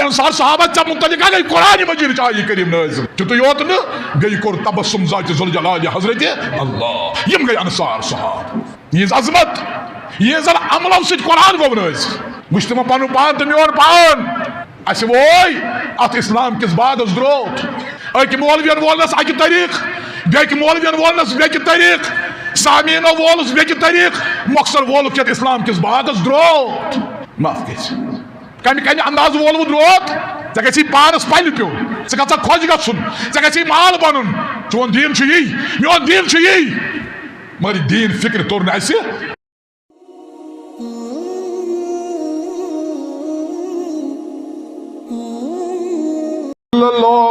अंसार सहाबा चा मुतलिक गई कुरान मजीद आये करीम नाज़िल चुत योत न गई कोर तबस्सुम ज़ात ज़ुल जलाल हज़रत अल्लाह यम गई अंसार सहाब ये अज़मत ये जन अमलों से कुरान गो नाज़िल वुच तम पन पान तो मोन पान अस वोय अत इस्लाम किस बाद द्रोत अक मौलवियन वोलनस अक तरीक बेक मौलवियन वोलनस बेक तरीक सामीन वोलस बेक तरीक मकसद वोल के इस्लाम किस बाद द्रोत माफ कम कम अंदाज वोल द्रोत ऐ गई पानस पल पे ऐ खोज गन ऐ माल बन चोन दीन यी मोन दीन यी मगर दीन फिक्र तोर न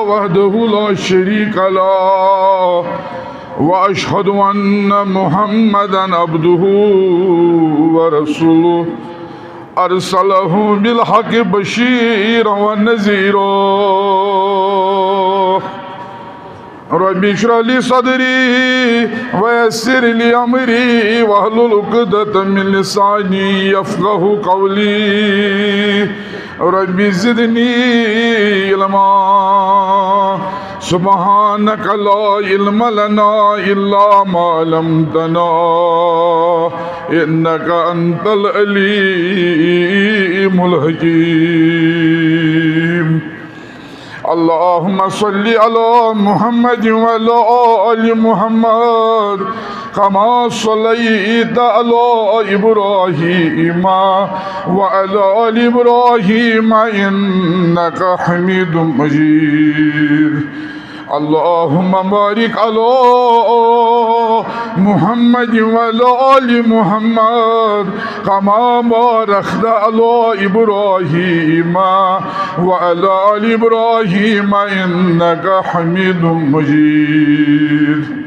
वहदहु ला शरीका लह व अशहदु अन्न मुहम्मदन अब्दुहु व रसूलुहु अरसलहु बिल हक़ बशीरन व नज़ीरा रब्बि इश्रह ली सदरी व यस्सिर ली अमरी वहलुल उक़दतम मिन लिसानी यफ़क़हु क़ौली रब्बि ज़िदनी इल्मा सुब्हानक ला इल्म लना इल्ला मा अल्लमतना इन्नका अंतल अलीमुल हकीम अल्लाहुम्मा सल्लि अला मुहम्मद व अला आलि मुहम्मद कमा सल्लैता अला इब्राहीम व अला आलि इब्राहीम इन्नका हमीदुम मजीद अल्लाहुम्मा बारिक अला मुहम्मद व अला आलि मुहम्मद कमा बारकता अला इब्राहीम व अला आलि इब्राहीम इन्नका हमीदुम मजीद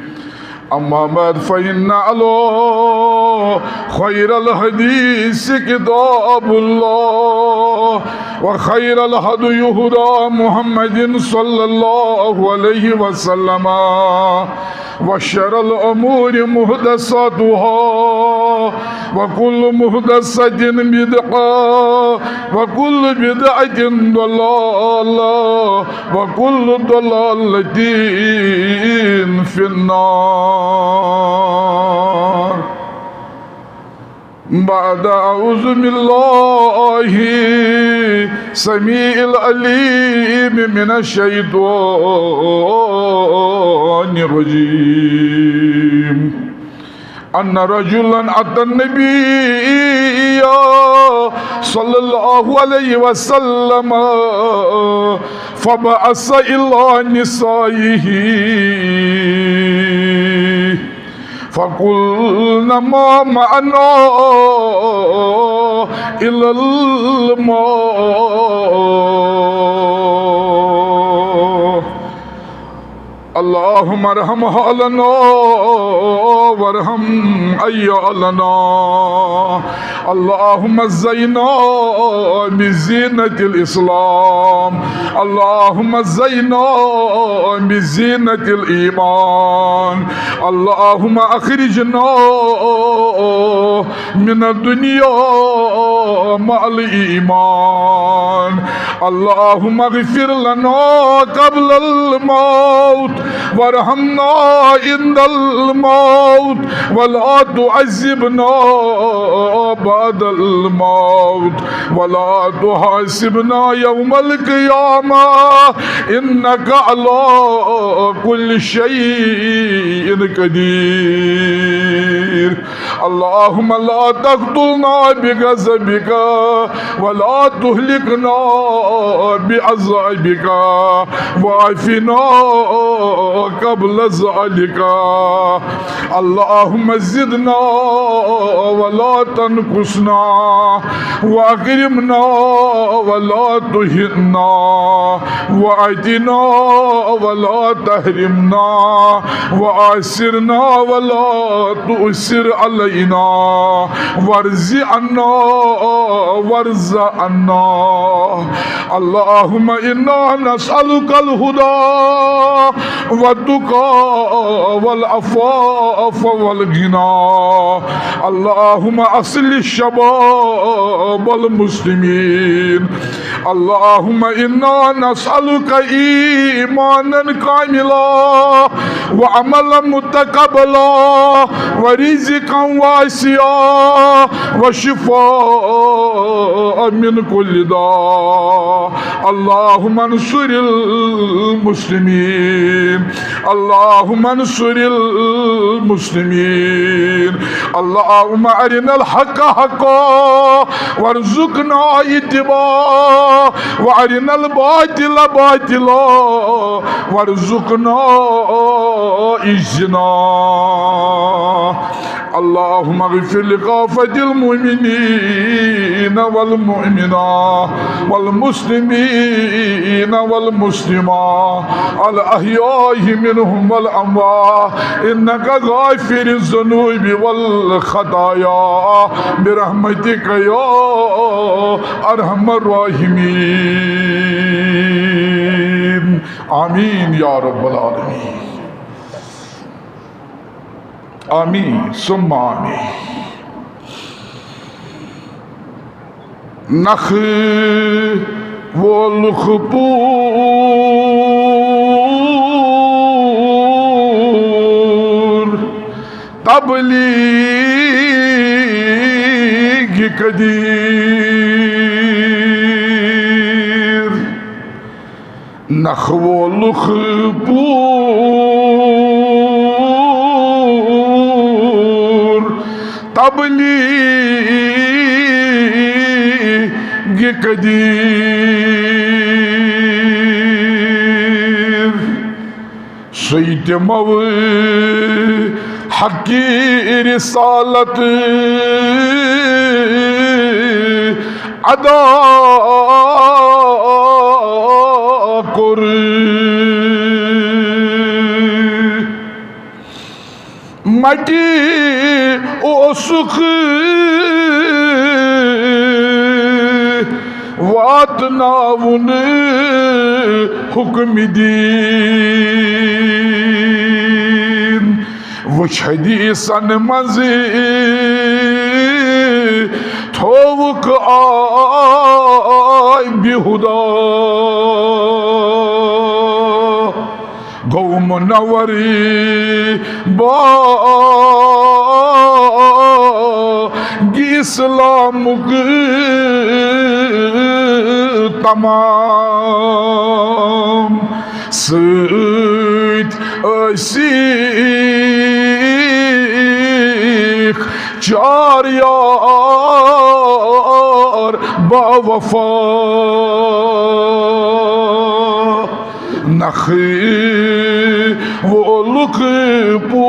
अम्मा बाद फ़इन्ना अला खैरल हदीस किताबुल्लाह व खैरल हदी हुदा मुहम्मदिन सल्लल्लाहु अलैहि वसल्लम व शर्रल उमूरि मुहदसतुहा व कुल्लु मुहदसतिन बिदअह व कुल्लु बिदअतिन दलालह व कुल्लु दलालतिन फिन्नार बाद अऊज़ु बिल्लाहि समीइल अलीम मिनश शैतानिर रजीम अन्ना रजुलन अतन नबिय्य सल्लल्लाहु अलैहि वसल्लम फबअस इला निसाइही फ़क़ुल्ना मा मअना इल्लल मा अल्लाहुम्मा अर्हमहा लना वरहम अय्यालना अल्लाहुम्मा ज़य्यिना बिज़ीनतिल इस्लाम अल्लाहुम्मा ज़य्यिना बिज़ीनतिल ईमान अल्लाहुम्मा अख़रिजना मिनद दुनिया मअल ईमान अल्लाहुम्मा इग़फ़िर लना क़ब्लल मौत वरहमना इंदल मौत वला तुअज़्ज़िबना बअदल मौत वला तुहासिबना यौमल क़ियामह इन्नका अला कुल्लि शैइन क़दीर अल्लाहुम्मा ला तक़्तुलना बिग़ज़बिका वला तुहलिकना बिअज़ाबिका वाफ़िना क़ब्ल ज़ालिका अल्लाहुम्मा ज़िदना वला तनक़ुसना वअक़रिमना वला तुहिन्ना वअतिना वला तहरिमना वआसिरना वला तुसिर अलैना वर्ज़ि अन्ना वर्ज़ अन्ना अल्लाहुम्मा इन्ना नसअलुकल हुदा वत्तुका वल अफ़ाफ़ वल गिना अल्लाहुम्मा अस्लिह शबाबल मुस्लिमीन अल्लाहुम्मा इन्ना नसअलुका ईमानन कामिला व अमलन मुतक़ब्बला व रिज़्क़न वासिया व शिफ़ाअ मिन कुल्लि दा अल्लाहुम्मा अंसुरिल मुस्लिमीन अल्लाहुम्मा अंसुरिल मुस्लिमीन अल्लाहुम्मा अरिनल हक़्क़ हक़्क़न वरज़ुक़ना इत्तिबाअ व अरिनल बातिल बातिला वरज़ुक़ना इज्तिनाब अल्लाहुम्मा अग़फ़िर लिकाफ़तिल मुमिनीन वल मुमिनात वल मुस्लिमीन वल मुस्लिमात अल अहयाइ मिनहुम वल अमवात इन्नका गाफ़िरुज़ ज़ुनूबि वल ख़ताया बिरहमतिका या अरहमर राहिमीन आमीन या रब्बल आलमीन आमीन सुम्मा आमीन नख वो लुखपूर तबलीग कदीर नख वो लुखपूर तबलीग कदीर सईद मव हक़ी रिसालत अदा कर मटी ओ सुख वात नाउन हुक्म दीन वुछ हदीसन मज थोवुक आय बिहुदा गौ मुनव्वरी बागी इस्लामुक तमाम सईद असीख चार यार बावफा नख वो लुखपूर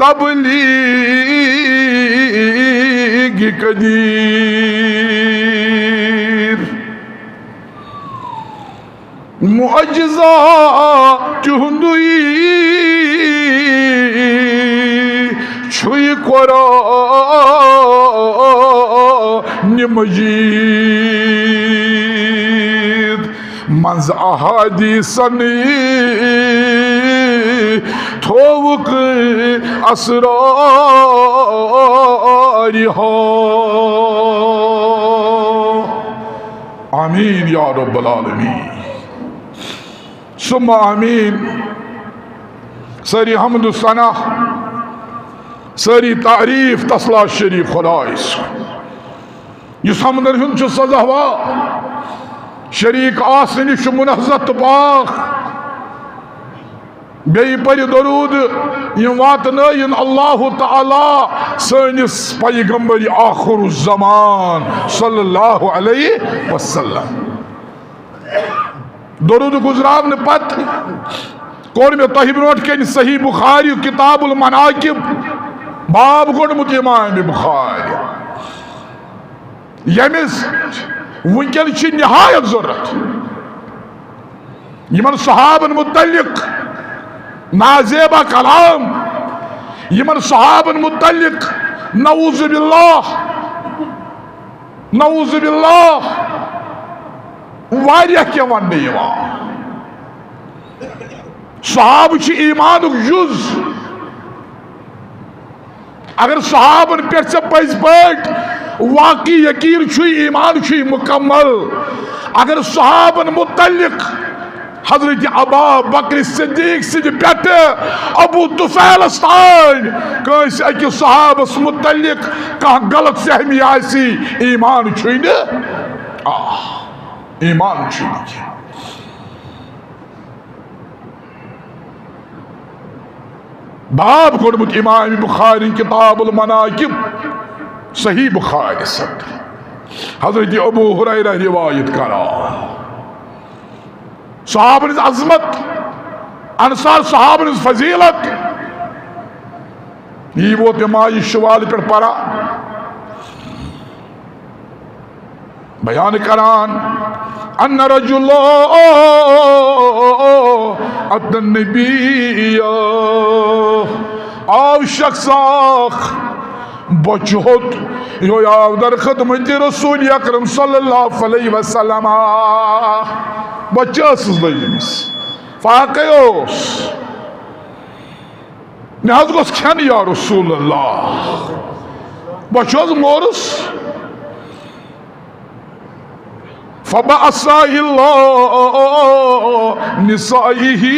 तबलीग कदीर मुअज्जिज़ा चुहंदुई छुई कुरान मजीद मंज अहादीसन थोवुक असरार आमीन या रब्बल आलमीन सुम्मा आमीन सारी हम्द सना सारी तारीफ तसला शरीफ खुदाइस इस हमदन हुंद सज़हवा शरीक आसन मुनज़्ज़त पाक बेई पर दरूद यम वातन अल्लाह ताला सनिस पैगंबर आखिरुज़्ज़मान सल्लल्लाहु अलैहि वसल्लम दरूद गुजरावन पत कोर मे तोह ब्रोट कन सही बुखारी किताबुल मनाकिब बाब गोडमुत इमाम बुखारी यमिस वुनकन छी निहायत जरूरत यमन सहाबन मुतल्लिक नाजेबा कलाम यमन सहाबन मुतल्लिक नऊज़ बिल्लाह वारिया क्या वन्ने यवान सहाब छी ईमानुक जुज अगर सहाबन पे पज पट वाकई यकीन छु ईमान छु मुकम्मल अगर सहाबन मुतल्लिक हजरत अबा बकर सिद्दीक सिद पे अबू तुफैलस तान कस अकिस सहाबस मुतल्लिक कह गलत सहमी आसी ईमान छु न ईमान छु बाब कोडमुत इमाम बुखारी किताबुल मनाकिब सही बुखारी सदर हजरत अबू हुरैरा रिवायत करा सहाबन अजमत अंसार सहाबन फजीलत यह वो माज शवाल पे परा बयान करान अन्न रजुल्ला अत्तनबिया आव शख्स बचोत यो आव दर खदमत रसूल अकरम सल्लल्लाहु अलैहि वसल्लम बचस लगिस फाकयोस नहज गोस खन या रसूल अल्लाह बचोस मोरस निसाइही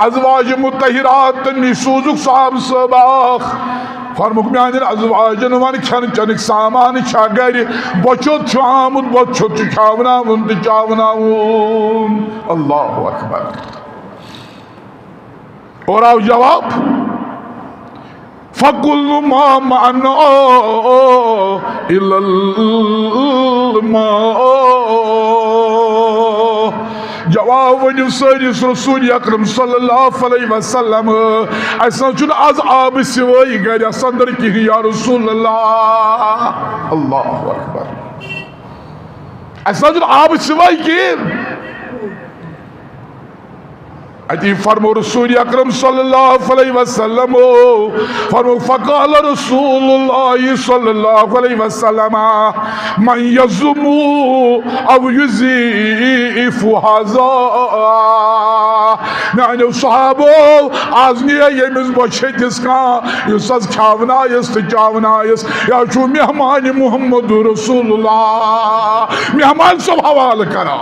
अज़वाज मुतहिरात निसूजुक साहब सबाख फरमुक म्यान अज़वाजन वन खन चनिक सामान छा गर बचोत छु आमुद बचोत छु खावनावुन त चावनावुन अल्लाहु अकबर और आओ जवाब फकुल्लु मा मानो इल्लल मा जवाब वनिव सरिस रसूल अकरम सल्लल्लाहु अलैहि वसल्लम असन छुन आज आब सिवाय गर संदर की या रसूल अल्लाह अल्लाहु अकबर असन छुन आब सिवाय की अति फरमो रसूल अकरम सल्लल्लाहु अलैहि वसल्लम फरमो फ़क़ाल रसूलुल्लाह सल्लल्लाहु अलैहि वसल्लम मन यज़ुमु अव युज़ीफ़ु हाज़ा नानो सहाबो आज निया यमिस बचेतिस का युस आज खावनायस त चावनायस या छु मेहमान मुहम्मद रसूलुल्लाह मेहमान सब हवाल करा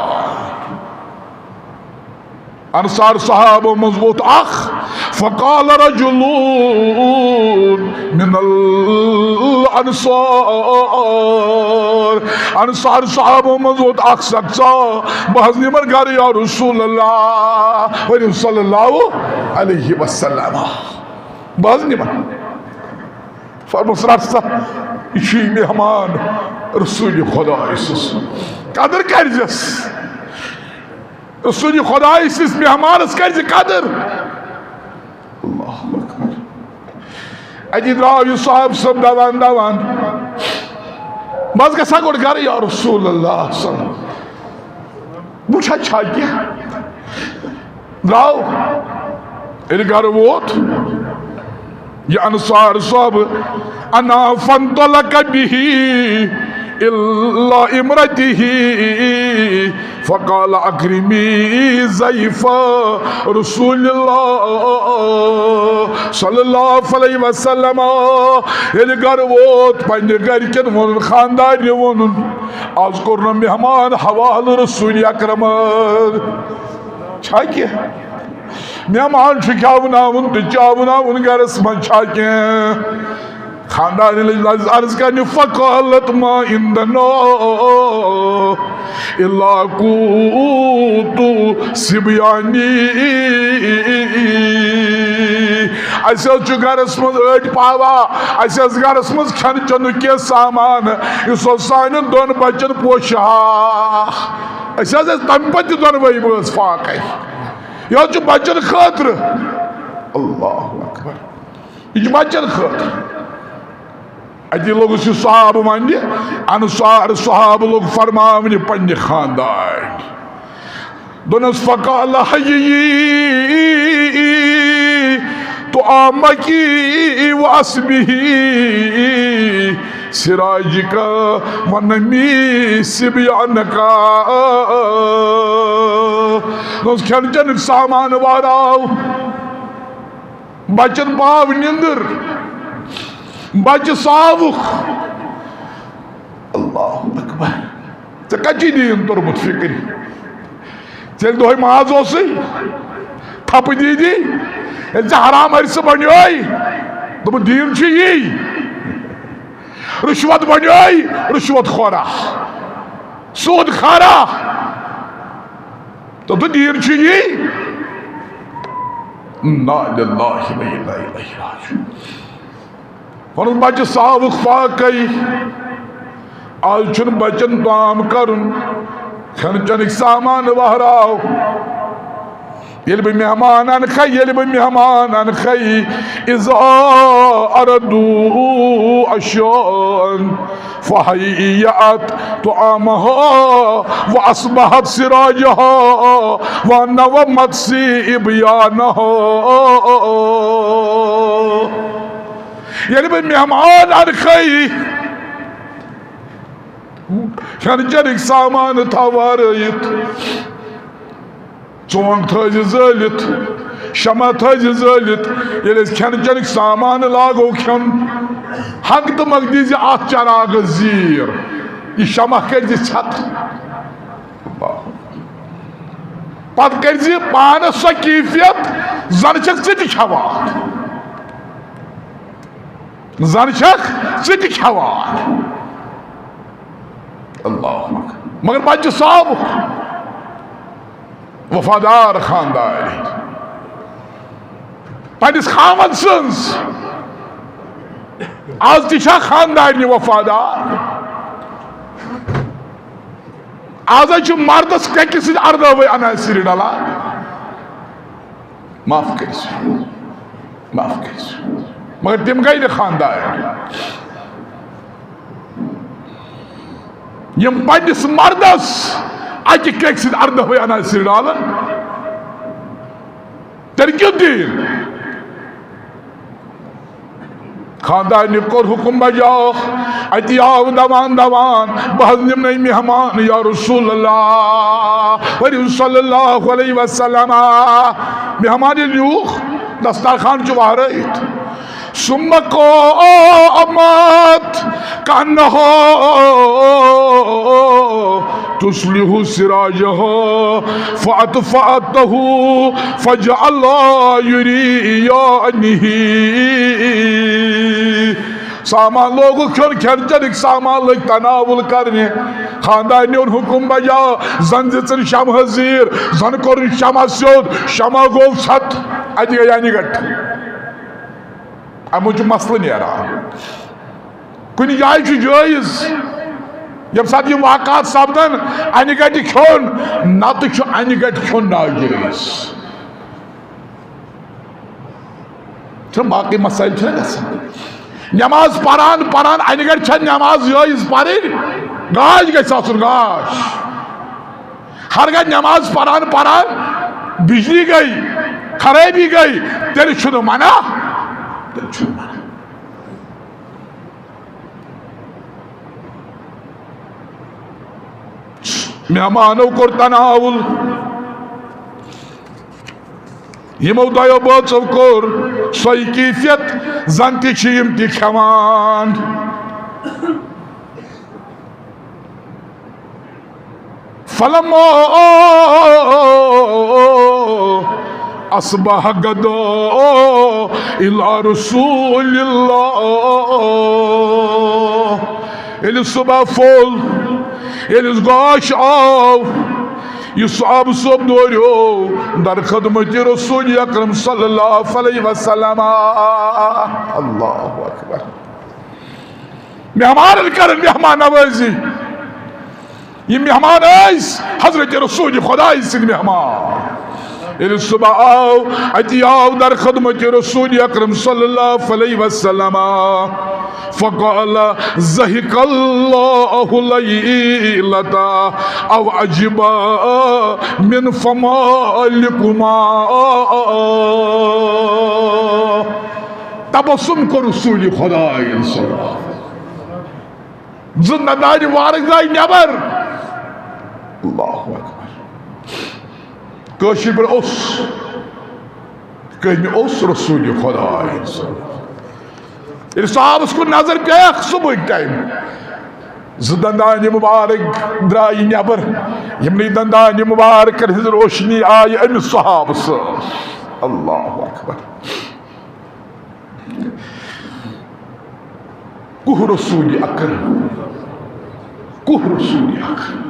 अंसार साहब मजबूत अख फ़क़ाल रजुलून मिनल अंसार साहब मजबूत अख सक्सा बहज निमन घर या रसूल अल्लाह व सल्लल्लाहु अलैहि वसल्लम बहज निमन फरमुसरात सा इशी मेहमान रसूल खुदा कदर करजस रसूल खुदा इस मेहमान कर कदर अति द्राव साहब सब दवान दवान बस गसा गोड़ गर या रसूल अल्लाह बुछा छा क्या द्राव ये गर वोत ये अंसार सब अना फंतलक बिही इल्ला इमरतिही फ़क़ाल अक्रिमी ज़ैफ़ा रसूलुल्लाह सल्लल्लाहु अलैहि वसल्लम ये घर वोत पन्ने घरकन वोनुन खानदार वोनुन आज कोर न मेहमान हवाल रसूल अकरम छा क्या मेहमान खावनावुन तो चावनावुन गरस मन छा क्या खानदान अर्ज कर फ़क़ालत मा इंदना इल्ला कूतु सिबयानी अस गरस मज अट पावा अस गरस मज खन चन के सामान इस सान दोन बचन पोशा अस तम पे दोनवे बस फाक यह बचन खतर अल्लाह अकबर यह बचन खतर अति लोग साहब वन अनुसार साहब लोग फरमावन पन्ने खानदान दोनस फ़क़ाल हय्यी तो आमकी वास्बिही सिराजिका वनमी सिबियानका खन चन सामान वाराव बचन पाव निंदर बच सावुख अल्लाह अकबर चे कची दीन तोरमुत फिक्र चल दोह माज थप दीदी हराम हरस बनो दोप दीन यी रुश्वत बनो रुश्वत खोरा सूद खारा तो दीन यी वन बच सावुख फाकई आज बचन ताम कर खन चन सामान वहराव ये मेहमान मेहमान खई इज़ा अरदू अशन फ़हय्यत तुआमहा व अस्बहत सिराजहा व नवमत सिबयानहा ये मेहमान खई खन चन सामान थवारयित चौंग थज जलित शमा थज जलित ये खन चन सामान लागो खन हक तो मग दीज अत चराग जीर यह शमा कर छत पत कर पान सो कैफियत जन खवान जन खवान अल्लाह मगर बच्चे साहब वफादार खानदार पस खामद सन्स आज ता खानदार वफादार आज मर्दस कक अर्दवे अनासर डला माफ कर मगर तम गई न खानदार यम पस मर्दस अक कक अर्दवे अनासर डालन तेल क्यों दीन खानदार ने कोर हुक्म बजाओ अति आव दवान दवान बह निम्न मेहमान या रसूल अल्लाह सल्लल्लाहु अलैहि वसल्लम मेहमान यूख दस्तरखान वारत सुम को अमत कन्हो तुस्लिहु सिराजहो फअतफअतहु फजअला युरियानिही सामान लोग खन चन सामान लग तनावुल करने खानदार हुक्म बजा जन दिन शमा जीर जन कोर शमा सोद शमा गो छत अत गई अनिगट अमु मसल नान कुन जाय जायज यम सात यम वाक़ात सपदन अनिगट खोन नत अनिगट खोन नाजायज बाकी मसाइल नमाज परान परान अनिगट नमाज जायज पढ़ गाश गसन गाश हर गई नमाज परान परान बिजली गई खराबी गई तेल मना मेहमानों कोर तनावुल यमो दयो बचो कोर सही कैफियत जन तम खान फलमो अस्बह गदो इला रसूलिल्लाह सुबह फोल गाश आव यह साहब सोब दौरियो दर खदमत रसूल अकरम सल्लल्लाहु अलैहि वसल्लम अल्लाहु अकबर मेहमान कर मेहमान नवाजी ये मेहमान हजरत रसूल खुदा मेहमान ये सुबह आओ अतियाओ दर खदमत रसूल अकरम सल्लल्लाहु अलैहि वसल्लम फ़क़ाल ज़हिकल्लाहु लैलता अव अजबा मिन फमालिकुमा तबस्सुम को रसूल खुदा जिंदादारी वारक जाए नबर अल्लाहु अकबर कशिर पर उस कहीं उस रसूल खुदा साहब उसको नजर पे सुबह टाइम दंदान मुबारक द्राय नबर यमनी दंदान मुबारक रोशनी आय अमिस सहाब अल्लाहु अकबर कुह रसूल अकरम कुह रसूल अकरम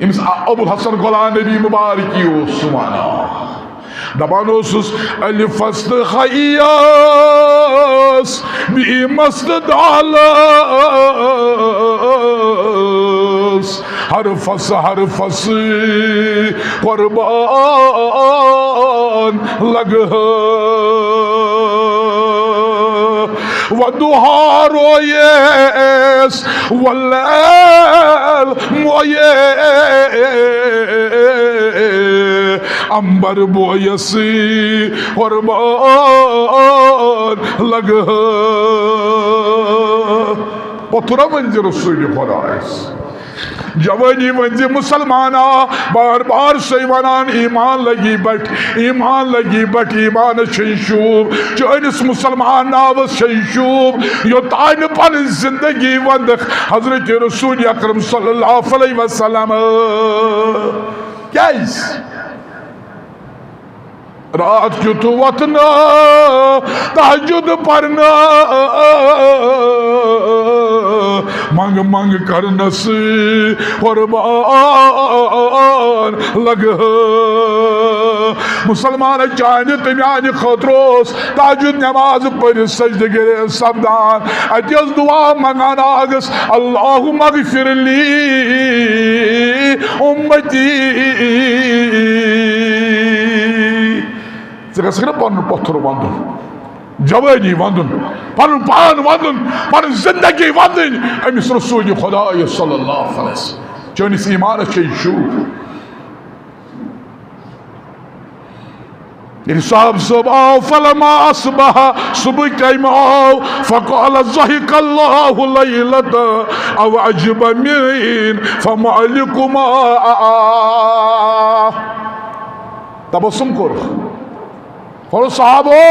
इम्स अबुल हसन गुलाम नबी मुबारक सुमाना दबान अल फस्त खयास बी मस्त दालस हर फस कुर्बान लग वदुहा रोयेस वल्लैल मोये अंबर बोयसी कुर्बान लग पथुरा मंजर रसूल खुदाइस जवानी मंजी मुसलमाना बार बार से वनान ईमान लगी बट ईमान शूब चौनिस मुसलमान नाव शूब यो तान पन जिंदगी वंद हजरत रसूल अकरम सल्लल्लाहु अलैहि वसल्लम क्या रात क्यों वतना तहज्जुद पढ़ना मंग मंग करनस कुर्बान लग मुसलमान चाहे तमान खतरोस तहज्जुद नमाज पढ़ सजद गिरे सब्दान अतस दुआ मंगान आगस अल्लाहुम्मा गफिरली उम्मती पन पत्थर वंदन जवानी वंदन पन पान वंदन पन जिंदगी वंदन अमिस रसूल खुदा सल्लल्लाहु अलैहि वसल्लम चौनिस ईमान शूब साहब सब आओ फलमा असबह सुबह टाइम आओ फ़क़ाल ज़हिकल्लाहु लैलता अव अजब मिन फमालिकुमा तबस्सुम कर साहबो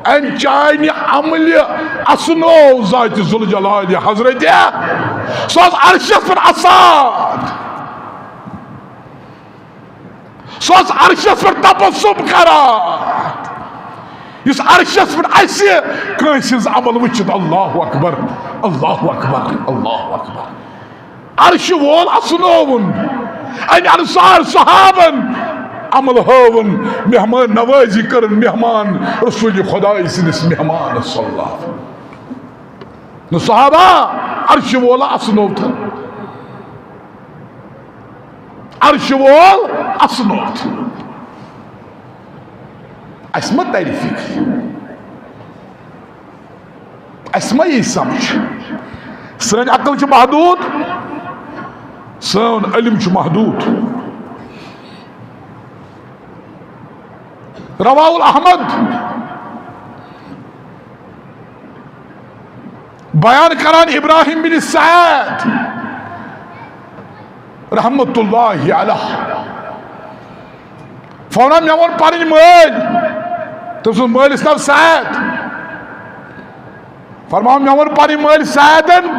अन चाइन अमल असनो ज़ात ज़ुल जलाल हजरत सो अर्शस पर आसान सो अर्शस पर तबस्सुम करान इस अर्शस पर कंस अमल वुचित अल्लाहु अकबर अल्लाहु अकबर अल्लाहु अकबर अर्श वोल असनोवन अन अंसार सहाबन अमल हवन मेहमान नवाजी कर मेहमान रसूल खुदा सिंदिस मेहमान सल्लल्लाहु न सहाबा अर्श वोल असनोत अर्श वोल असनोत असमत तारीफी असमा ये समझ सन अकल महदूद सन इल्म महदूद रवाउल अहमद बयान करान इब्राहिम बिन सैद रहमतुल्लाहि अलैह फौरन मे वो पन मल तम मलिस नाव सैद फरमा मे वो पन मल सैदन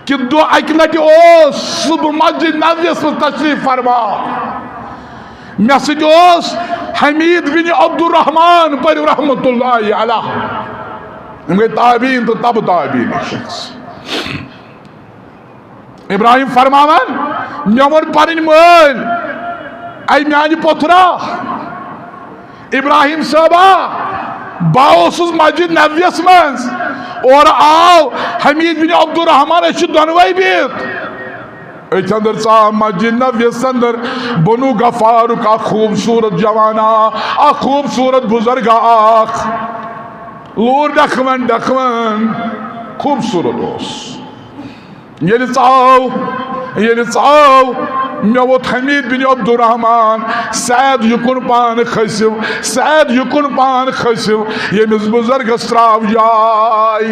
कि दो अक लटि सुबह मस्जिद नबवियस मज तशरीफ फरमा मे सत हमीद बिन अब्दुर्रहमान पर रहमतुल्लाहि अलैह गई ताबीन तो तब ताबीन शख्स इब्राहिम फरमावन मे वो पन मल आई म्यान पोथरा इब्राहिम साहबा बास मस्जिद नबवियस मज और आव हमीद बिन अब्दुर्रहमान दोनवे बित अंदर चा मस्जिद नबवियस अंदर बनु गफार का खूबसूरत जवाना आ खूबसूरत बुजुर्ग आख लूर डखवन डखवन खूबसूरत ये चाव मे वोत हमीद बिन अब्दुर्रहमान सैद युकुन पान खसिव यमिस बुजुर्गस त्राव जाय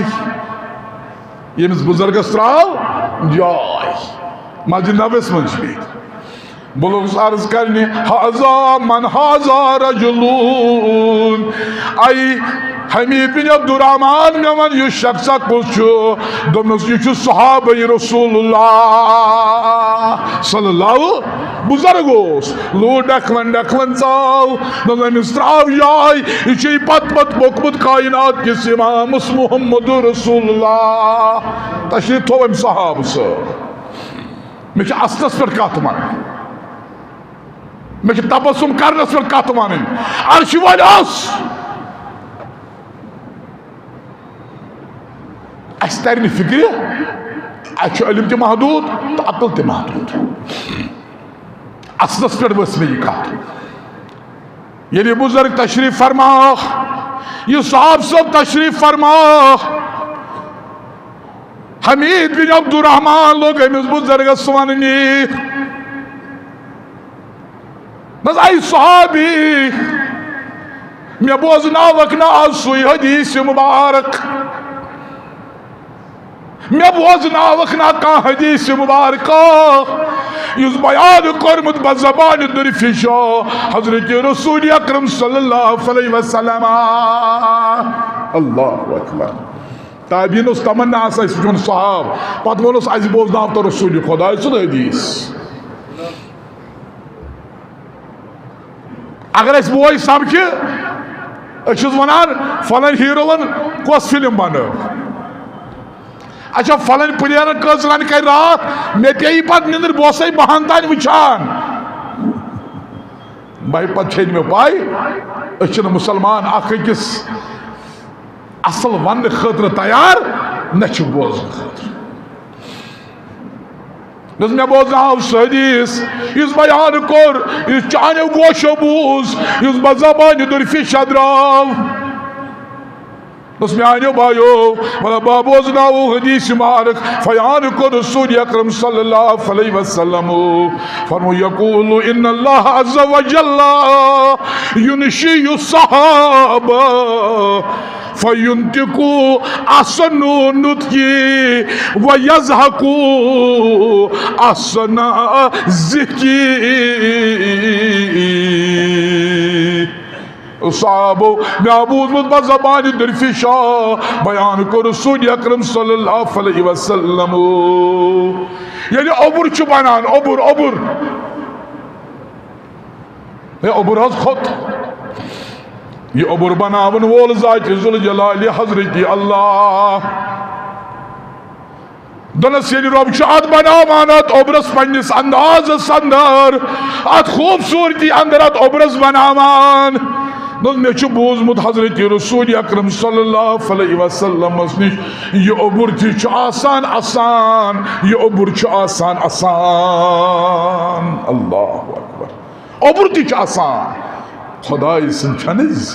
मस्जिद नबवियस मज बुलुस अर्ज करने हाजा मन हाजा रजुलून आई हमीद बिन अब्दुर्रहमान मे वन यह शख्सा कुछ दोनस यह सहाबा रसूलुल्लाह सल्लल्लाहु बुजुर्ग लूर डखवन चाव दोनस त्राव जाय यह पत मोकमुत कायनात किस इमाम मुहम्मद रसूलुल्लाह तशरीफ थो अम सहाब मे असलस पे कत वन मे तबसुम करनस पे कत वन अर्श वलस अस तर फिक्र इल्म त महदूद तो अकल त महदूद असलस पे वस मे यह कत ये बुजुर्ग तशरीफ फरमा यह साहब सब तशरीफ फरमा हमीद बिन अब्दुर्रहमान लोग अमिस बुजुर्गस वननी आई सहाबी मे बोजनावक ना आज सुई हदीस मुबारक मे बोजनावक ना का हदीस मुबारक इस बयान कर्मुत बज़बान दुरफिशो हजरत रसूल अकरम सल्लल्लाहु अलैहि वसल्लम अल्लाहु अकबर ताबीन तमन्ना आसान साहब पत वोनस अस बोजनाव तो रसूल खुदा सुन हदीस अगर अस बोय समझ वनान फलन हीरोवन कस फिल्म बन अच्छा फलन प्लेयर कस रन कर रात मे पे पत निंदर बह बहन तान वुचान भाई पे मे पाई मुसलमान अकिस असल वन खतर तैयार न बोजन खतर मे बोजनाव हदीस इस बयान कोर इस चानो गोशो बूज इस बज़बान दुरफिश द्राव म्यानो भाइयो बा बोजनाव हदीस मुबारक फयान को रसूल अकरम सल्लल्लाहु अलैहि वसल्लम फरमो यकूलु इन्नल्लाह अज़्ज़ा व जल्ला युनशियु सहाबा फयुंतिकु असनु नुतकी व यज़हकु असना ज़िकी साहबो महबूब बज़बान दुरफिशा बयान को रसूल अकरम सल्लल्लाहु अलैहि वसल्लम यानी ओबुर छु बनान ओबुर खुद ये ओबुर बनावन वोल ज़ात ज़ुल जलाल हज़रत अल्लाह दनस ये रब शाद बनावान अत ओबरस पन्निस अंदाज़स अंदर अत खूबसूरती अंदर अत ओबरस बनावान मे बोजमुत हजरत रसूल अकरम सल्लल्लाहु अलैहि वसल्लम निश यह ओबुर ति आसान आसान यह ओबुर आसान आसान अल्लाहु अकबर ओबुर ति आसान खुदाई सनज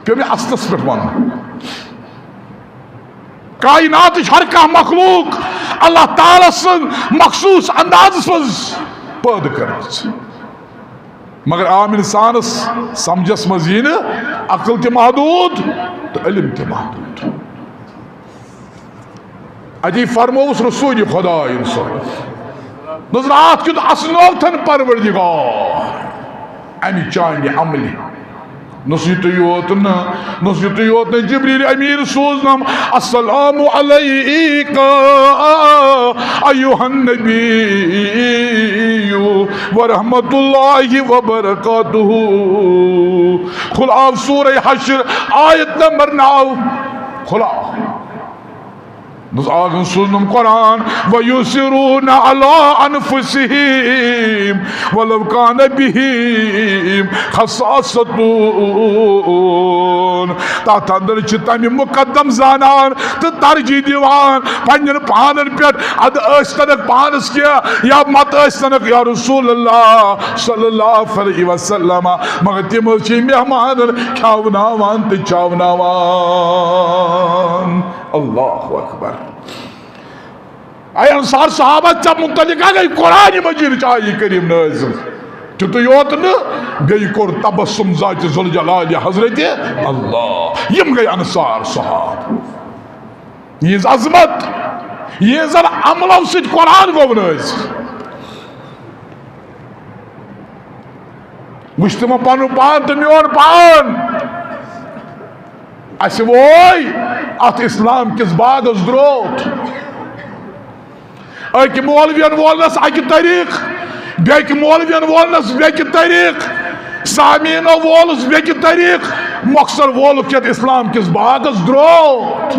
पे मे असलस पे वन कायनात हर कह मखलूक अल्लाह ताला सन मखसूस अंदाज़ मज पैद कर मगर आम इंसानस समझस मज यी अकल त महदूद तो इल्म त महदूद अजी फरमोस रसूल खुदा नजरात क्युत असनोथन परवरदिगार अमि चांद अमल नसीत योत न जिब्रील अमीर सोजनम अस्सलामु अलैका अय्युहन नबी व रहमतुल्लाहि व बरकातुहू खुलाव सूरह हश्र आयत नंबर 9 खुला आगन सुनम कुरान वयुसिरून अला अनफुसिहिम वलव कान बिहिम खसासतून तथ अंदर तमि मुकदम जानान तो तरजीह दिवान पन्न पानन पे अद तनक पानस क्या या मत तनक या रसूल अल्लाह सल्लल्लाहु अलैहि वसल्लम मगर तिम मेहमान खावनावान तो चावनावान अल्लाहु अकबर आय अंसार सहाबा चा मुतलिक गई कुरान मजीद आय करीम नाज़िल तो योत न बे कोर तबस्सुम ज़ात ज़ुल जलाल हज़रत अल्लाह यम गई अंसार सहाब ये अज़मत ये जन अमलों से कुरान गो नाज़िल वुच तमो पन पान तो मोन पान अस वोय अत इस्लाम किस बागस द्रोत अक मौलवियन वोलनस अक तरीक बेक मौलवियन वोलनस बेक तरीक सामीनो वोलस बेक तरीक मकसद वोल क्या इस्लाम किस बागस द्रोत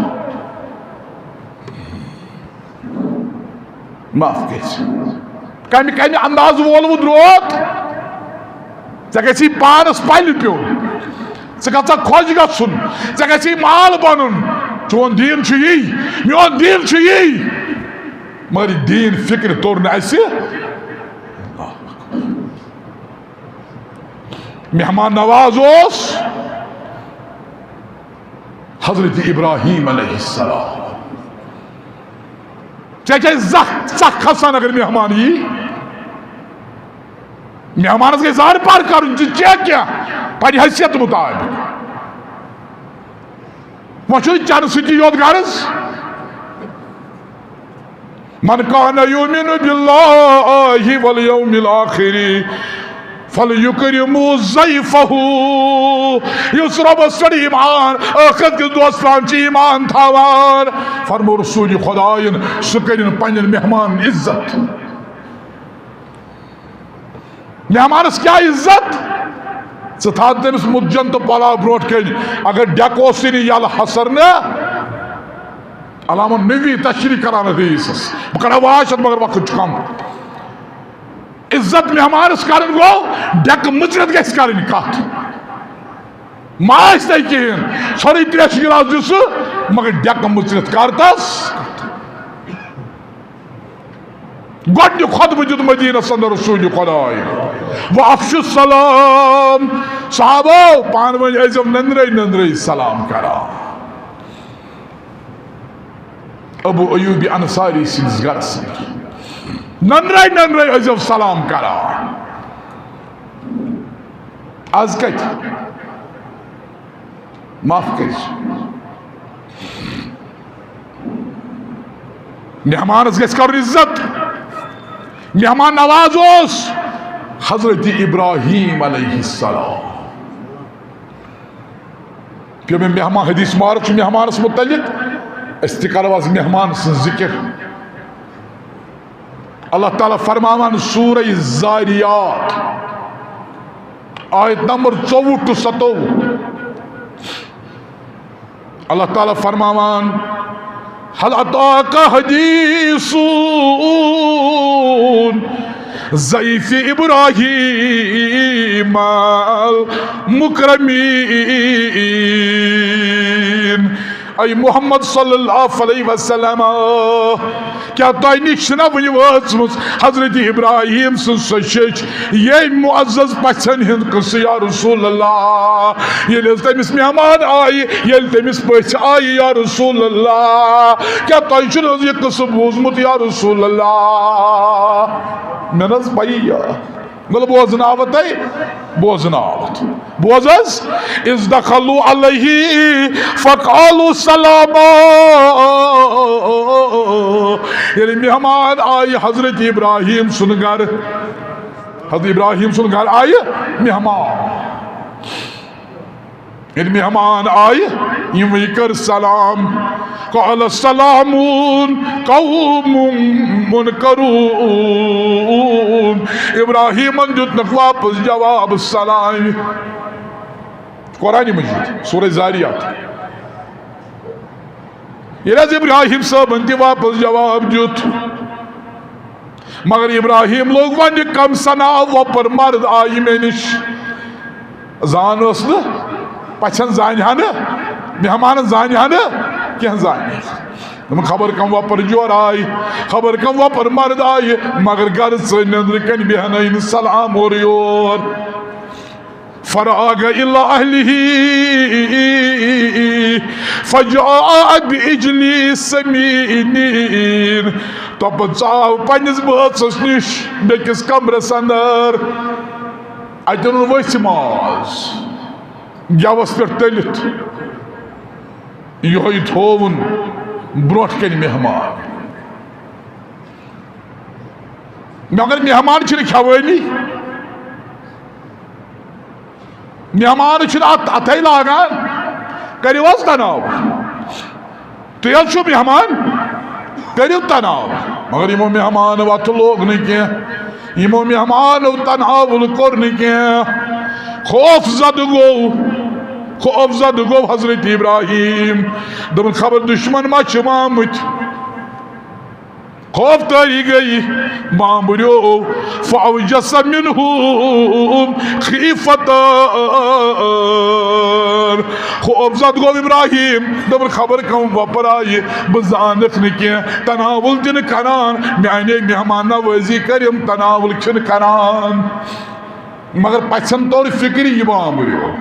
माफ कम कम अंदाज वोल द्रोत गे पानस पल प्योन गा खोज गुन गे माल बन चोन दीन यी मोन दीन यी मगर दीन फिक्र तोर न मेहमान नवाज हजरत इब्राहिम अलैहिस्सलाम ज़ख खसान अगर मेहमान यी मेहमानस गई जार पार कर चेक क्या पन्ने हैसियत मुताबिक वो चन सती योत गर्ज मन कान युमिनु बिल्लाहि वल यौमिल आखिर फलयुकरिमु ज़ैफ़हु युस रब्बस पे ईमान आखिरत के दोस्त पान ईमान थावान फरमो रसूल खुदायन सह करिन पन्न मेहमान इज्जत मेहमानस क्या इज्जत था तमिस मुद्जन तो पला ब्रोट कन अगर डेकोस यल हसर न अलामा नवी तशरी करान रईसस बह कर वाशत मगर वक्त कम इज्जत मेहमानस कर गो डेक मुचरत गस कर कत मास तह कहें सोरे त्रेश गिलास दिस मगर डेक मुचरत कर तस गोडन्युक खुतबह दित मदीनस अंदर रसूल खुदाय वो अफशु सलाम साहबो पान वन नंद्रे नंद्रे सलाम करा अबू अयूब अंसारी सिंस गरस नंद्रे नंद्रे सलाम करा आज कत माफ कर मेहमानस गस कर इज्जत मेहमान नवाज हजरत इब्राहिम अलैहिस्सलाम पे मे मेहमान हदीस मारक मेहमानस मुतलिक कर मेहमान जिक्र अल्लाह ताला फरमावान सूरह ज़ारियात आयत नंबर 24 to 27 अल्लाह ताला फरमावान हल अताका हदीसून ज़ैफ़ इब्राहीम मुकरमीन ऐ मोहम्मद सल्लल्लाहु अलैहि वसल्लम क्या तुम निश वन वचम हजरत इब्राहिम सच ये मुअज़्ज़ज़ पछन हिंद कस या रसूल अल्लाह ये तमिस मेहमान आय ये तमिस पछ आय या रसूल अल्लाह क्या तुम यह कस बूजमुत या रसूल अल्लाह मे नज पई मतलब बोजनावत बोजनावत बोजस इस दखलू अलैहि फकालू सलामा ये मेहमान आय हजरत इब्राहिम सुन घर हजरत इब्राहिम सुन घर आय मेहमान मेहमान आय यम कर सलाम क़ाल सलामुन क़ौमुन मुनकरून इब्राहिम दितनक वापस जवाब सलाम कुरान मजीद सूरह ज़ारियात ये इब्राहिम साहबन तह वापस जवाब दुत मगर इब्राहिम लोग वन कम सना वपर मर्द आई मे निश जान पछन जान मेहमान जान कह जान खबर कम वपर जोर आई खबर कम वपर मर्द आई मगर घर से नंदर कन बेहन सलाम और योर फराग इला अहलिही फजाअ बिइजली समीनीन तब चाव पन्निस बचस निश बेकिस कमरस अंदर अतन वस माज गवस पे तलित यो थोवन ब्रोट कन मेहमान मगर मेहमान खवानी मेहमान अत लागान करो तनाव तुम मेहमान करो तनाव मगर यमो मेहमान वत लोग न कह यमो मेहमान तनावुल कोर न कह खौफ जद गो हजरत इब्राहिम दम खबर दुश्मन मा आमुत खौफ तारी गई मामरो फौजस मिनहुम खीफतन खौफ जद गो इब्राहिम दम खबर कम वपर आई बह जानक न कह तनावुल दिन करान माने मेहमान नवाजी करम तनावुल छन करान मगर पछन तौर फिक्र यह मामरो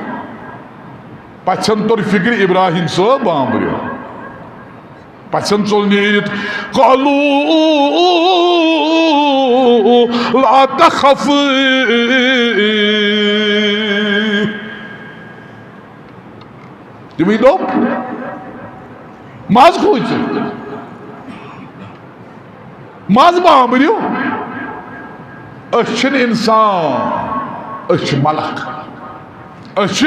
पछन तौर फिक्र इब्राहिम साहब मामरो पछन चल नीरित कालू ला तखफ तुम दोप माज खोज माज बामरियो अशन इंसान अश मलक अश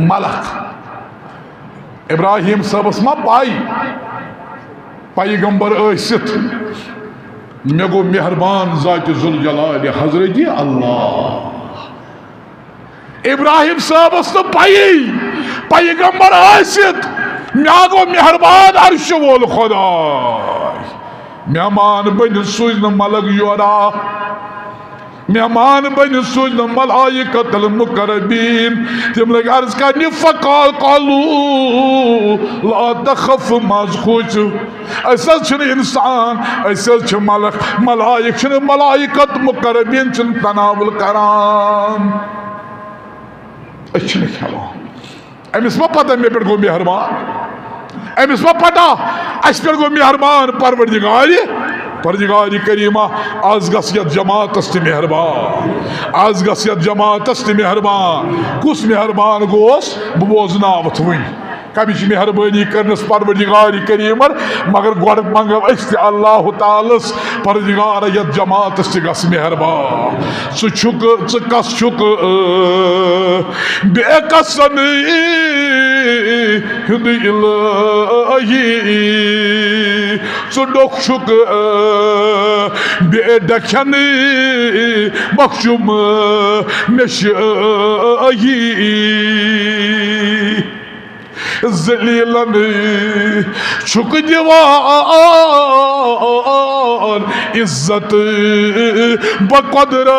मलक इब्राहिम सबस मा पाई पैगंबर मे गो मेहरबान जात जुल जलाल हजरत अल्लाह इब्राहिम सबस तो पाई पैगंबर मे गो मेहरबान अर्श वोल खुदा मेहमान बन सूज मलक योरा मेहमान बन सूज मलाइकतुल मुकर्रबीन तिम लग अर्ज करने फकाल कालू ला तखफ मज खुश इंसान मलक मलाइक मलाइकत मुकर्रबीन तनावुल करान खवान अमिस मा पता मे पे गो मेहरबान अमिस मा पता अस पे गो मेहरबान परवरदिगार करीमा आज गसियत जमातस ते मेहरबान आज गसियत जमातस ते मेहरबान कुस मेहरबान गोस बह बोजन आवत वन कमिश मेहरबानी करनस परवरदिगार करीमर मगर गोड़ मंगो अल्लाह तालस परवरदिगार यत जमातस ते गस मेहरबान च कस छुक बेकसन हिंद इलाही डोक छुक बेडखन मखशुम मेशी जलीलन छुक दिवान इज्जत बकदर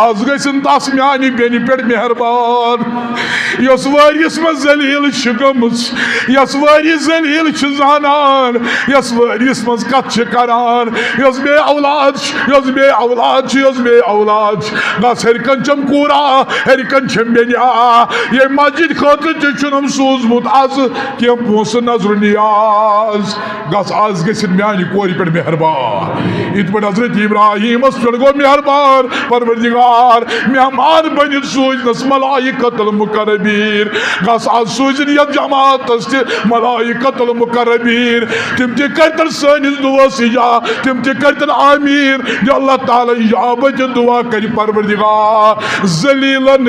आज गसन तस मानी बेन पे मेहरबान यस वरियस में जलील गमस यस वरी जलील जानान यस वरियस मज कत करान यस बे औलाद यस बे औलाद यस बे औलाद गस हरकन चम कूरा हरकन चम बेनिया ये मस्जिद खतर तुम सूजमुत आज कह पोस नजर नियाज गस आज गसिन मानी कोर पे मेहरबान इत पे हजरत इब्राहिम पे गो मेहरबान परवरदिगार मेहमान बन सूजनस मलाइकतुल मुकर्रबीन गस आज सूजन यत जमातस ते मलाइकतुल मुकर्रबीन तिम ते करतन सनिस दुआस या तिम ते करतन आमीन या अल्लाह ताला इजाबत दुआ कर परवरदिगार जलीलन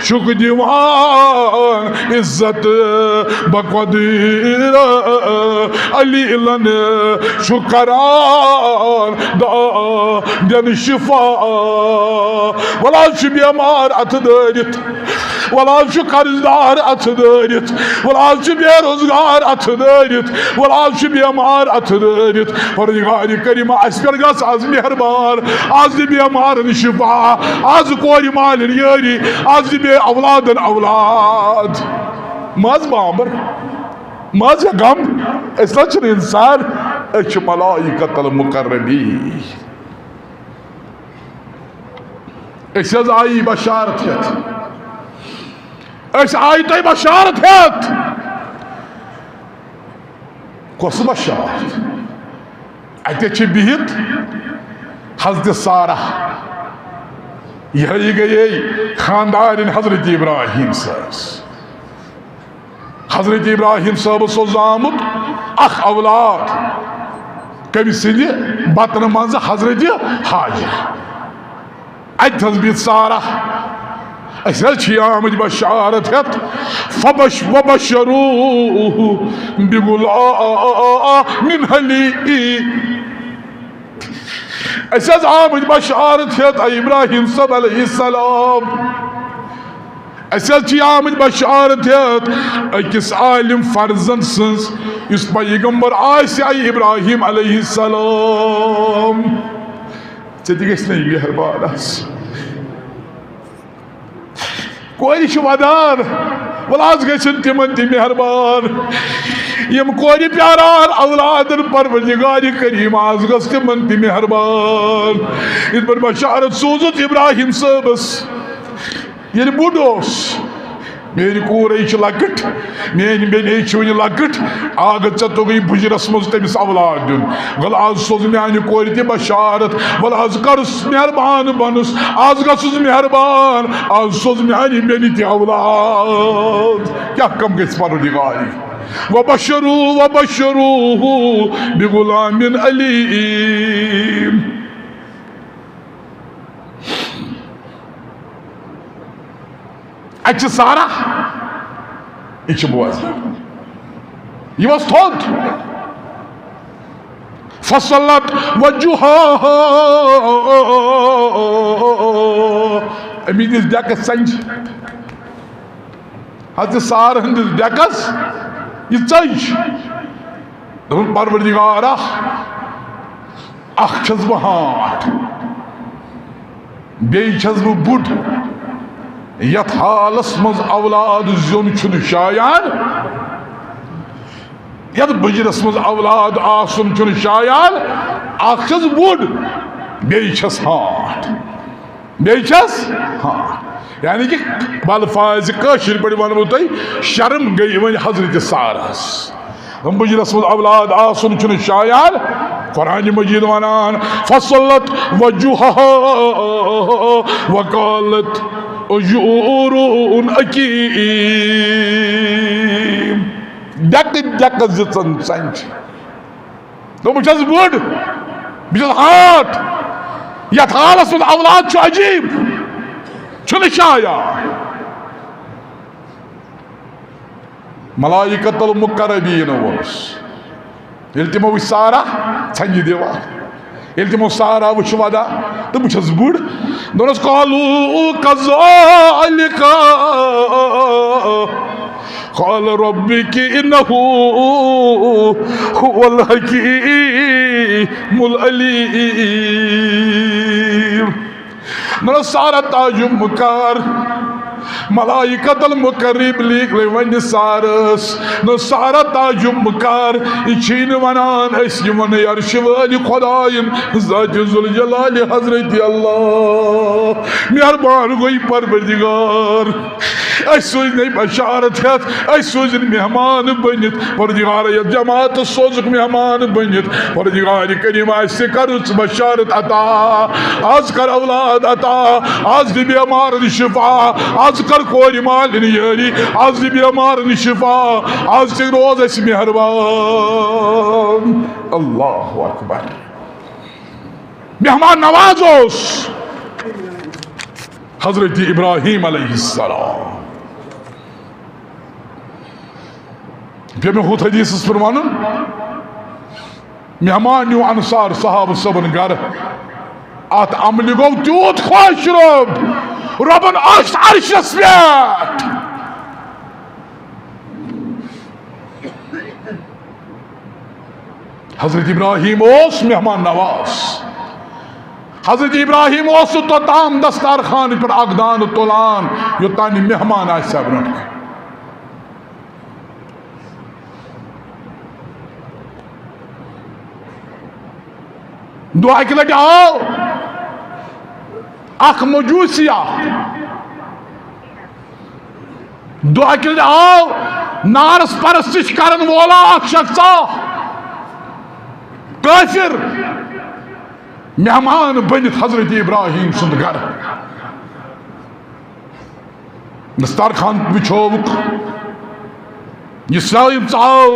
शुक दीवान इज्जत बकदीर अलीलन शुकरान दन शिफा वला बेमार अथ दरित वल आज कर्जदार अथ दरित, वल आज बेरोजगार अथ दरित, वल आज बेमार अथ दरित। परवरदिगार करीम अस पर गस आज मेहरबान, आज दि बेमारन शिफा, आज कोर मालन यारी, आज दि औलादन औलाद। मज बाबर मज गम अस इंसान मलाइकतुल मुकर्रबीन। अस आई बशारत हेत, अस आई तुम बशारत हेत। कस बशारत? अत बिहित हजरत सारा यह गए खानदान हजरत इब्राहिम साहब। हजरत इब्राहिम साहब सो आमुत अख औलाद कम सिंद बतन मज हजरत हाजर। अत बित सारा आमद बशारत हेत वबशरूहु बिगुलामिन हलीम। आमद बशारत हेत इब्राहिम साहब अलैहिस्सलाम। आमद बशारत हेत अकिस आलिम फर्जन सज पैगंबर आई इब्राहिम अलैहिस्सलाम। मेहरबान कोर वदान वल आज गन तिमन ति मेहरबान यम कोर प्यारान औलादन परवरदिगार करीम आज गस तिमन ति मेहरबान। इत पर बशारत सोजुत इब्राहिम सबस ये बुढ़ मेरी कूर लकट, मेन बेन वन लकट, आग तुगी बुजरस मज तमिस औलाद दिन। वल आज सोज मानि कोर ति बशारत, वल आज कर मेहरबान बनस, आज गस मेहरबान, आज सोज मानि बेन ति औलाद। क्या कम गस परवरदिगार। वबशरूहु बिगुलामिन अलीम। अच सारा यह बोज यह थोद फसलत वजुहा अमिस डेकस संज हज सार हंदिस डेकस यह चज दोपन परवरदिगार अख छस बह हाट बेई छस बह बुढ़ यथ हालस मज औलाद जोन छुन शायान, यथ बुजरस मज औलाद आसन छुन शायान। अख छस बुढ़ बेई छस हाट, बेई छस हाट। यानी कि बल्फाज कशिर पे वन तुम शर्म गई वन हजरत सारस। बुजरस मज औलाद आसन छुन शायान। कुरान मजीद वनान फसलत वजुहा वकालत उजूरुन अकीम। डक डक जितन संच तो बस बुढ़ बस हाट यथ हालस मज औलाद अजीब छुन शाया। मलाइकतुल मुकर्रबीन वोस ये तमो वो सारा छंज दीवार ये तमो सारा वो वदा तो बस बुढ़ दोनों कालू कज़ालिका क़ाल रब्बिकी इन्नहु हुवल हकीमुल अलीम। दोनों सारा ताजुम्कार मलाइकतुल मुकर्रबीन वन सारस न सारा ताजुम्कार यह वनान वन अर्श वाल खुदायन ज़ात ज़ुल जलाल हजरत अल्लाह। मेहरबान गई परवरदिगार सोज नहीं बशारत हेत सोज मेहमान बनित परवरदिगार ये जमात सोजुक मेहमान बनित परवरदिगार करीम कर बशारत अता आज कर औलाद अता आज दि बेमार शिफा आज कर कोर मालन यारी आज दि बेमार शिफा आज ते रोज अस मेहरबान। अल्लाहु अकबर। मेहमान नवाजोस हजरत इब्राहिम अलैहिस्सलाम। पे मे हुत हदीस पर वन मेहमान न्यू अंसार साहब सबन घर अत अमल गो तूत खुश रब रबन अर्शस पे हजरत इब्राहिम ओस मेहमान नवाज हजरत इब्राहिम ओस तोताम दस्तार खान पर अगदान तुलान योतान मेहमान आसा ब्रोह दुआ कि लट आओ अख मजूसिया दुआ कि लट आओ नारस परस्तिश करन वोला अख शख्सा काफिर मेहमान बनित हजरत इब्राहिम सुंद घर दस्तार खान बिछोवुक यह सम चाव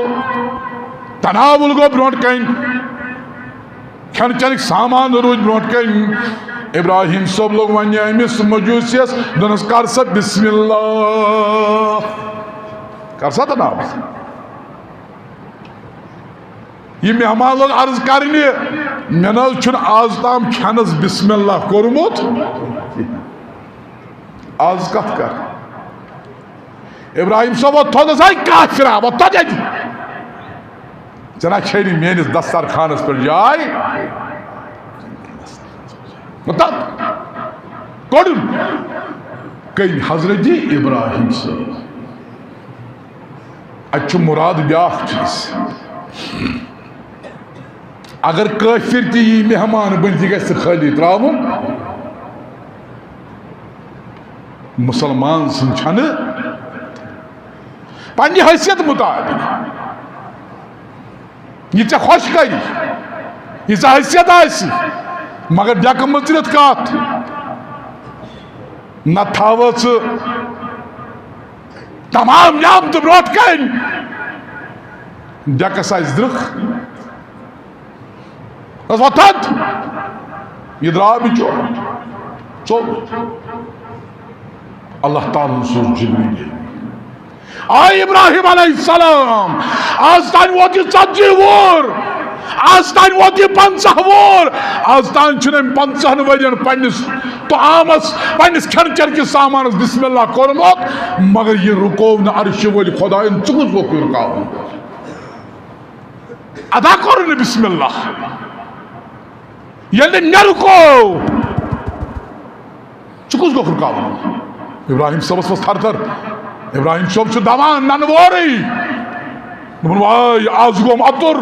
तनावुल गो ब्रोह कन खन चन सामान रूज ब्रोह कन इब्राहिम सब लोग वन अमिस मजूसियस दोनस कर सा बिस्मिल्लाह कर सा तनाव यह मेहमान लोग अर्ज करने मे न आज ताम खनस बिस्मिल्लाह कोरमुत आज कत कर इब्राहिम सब थोद काफिरा वो थोद जना छेनी मेनिस दस्तर खानस पर जाय कोड कई हजरत जी इब्राहिम से अच्छु मुराद ब्याख चीज अगर काफिर ती मेहमान बन ग खाली त्रावन मुसलमान सन पन्ने हैसियत मुताबिक यह ऐ खुश कर यह हैसियत आसि मगर डक मचरत कत न थाव तमाम याम तो ब्रोह कन डकस आस द्रख वथद यह द्राव चो अल्लाह ताला सोच जिब्रील आय इब्राहिम अलैहिस्सलाम आज तान वोत 40 वोर आज तान वोत 50 वोर आज तान 50 वरियन पन्निस तो आमस पन्निस खन चन के सामानस बिस्मिल्लाह कोरमुत मगर यह रुको न अर्श वल खुदायन चुकुस वो रुकाव अदा कर न बिस्मिल्लाह ये न रुको चुकुस गो रुकाव इब्राहिम सबस वस थर थर इब्राहिम सब दवान नन वोरी भाई आज गोम अतुर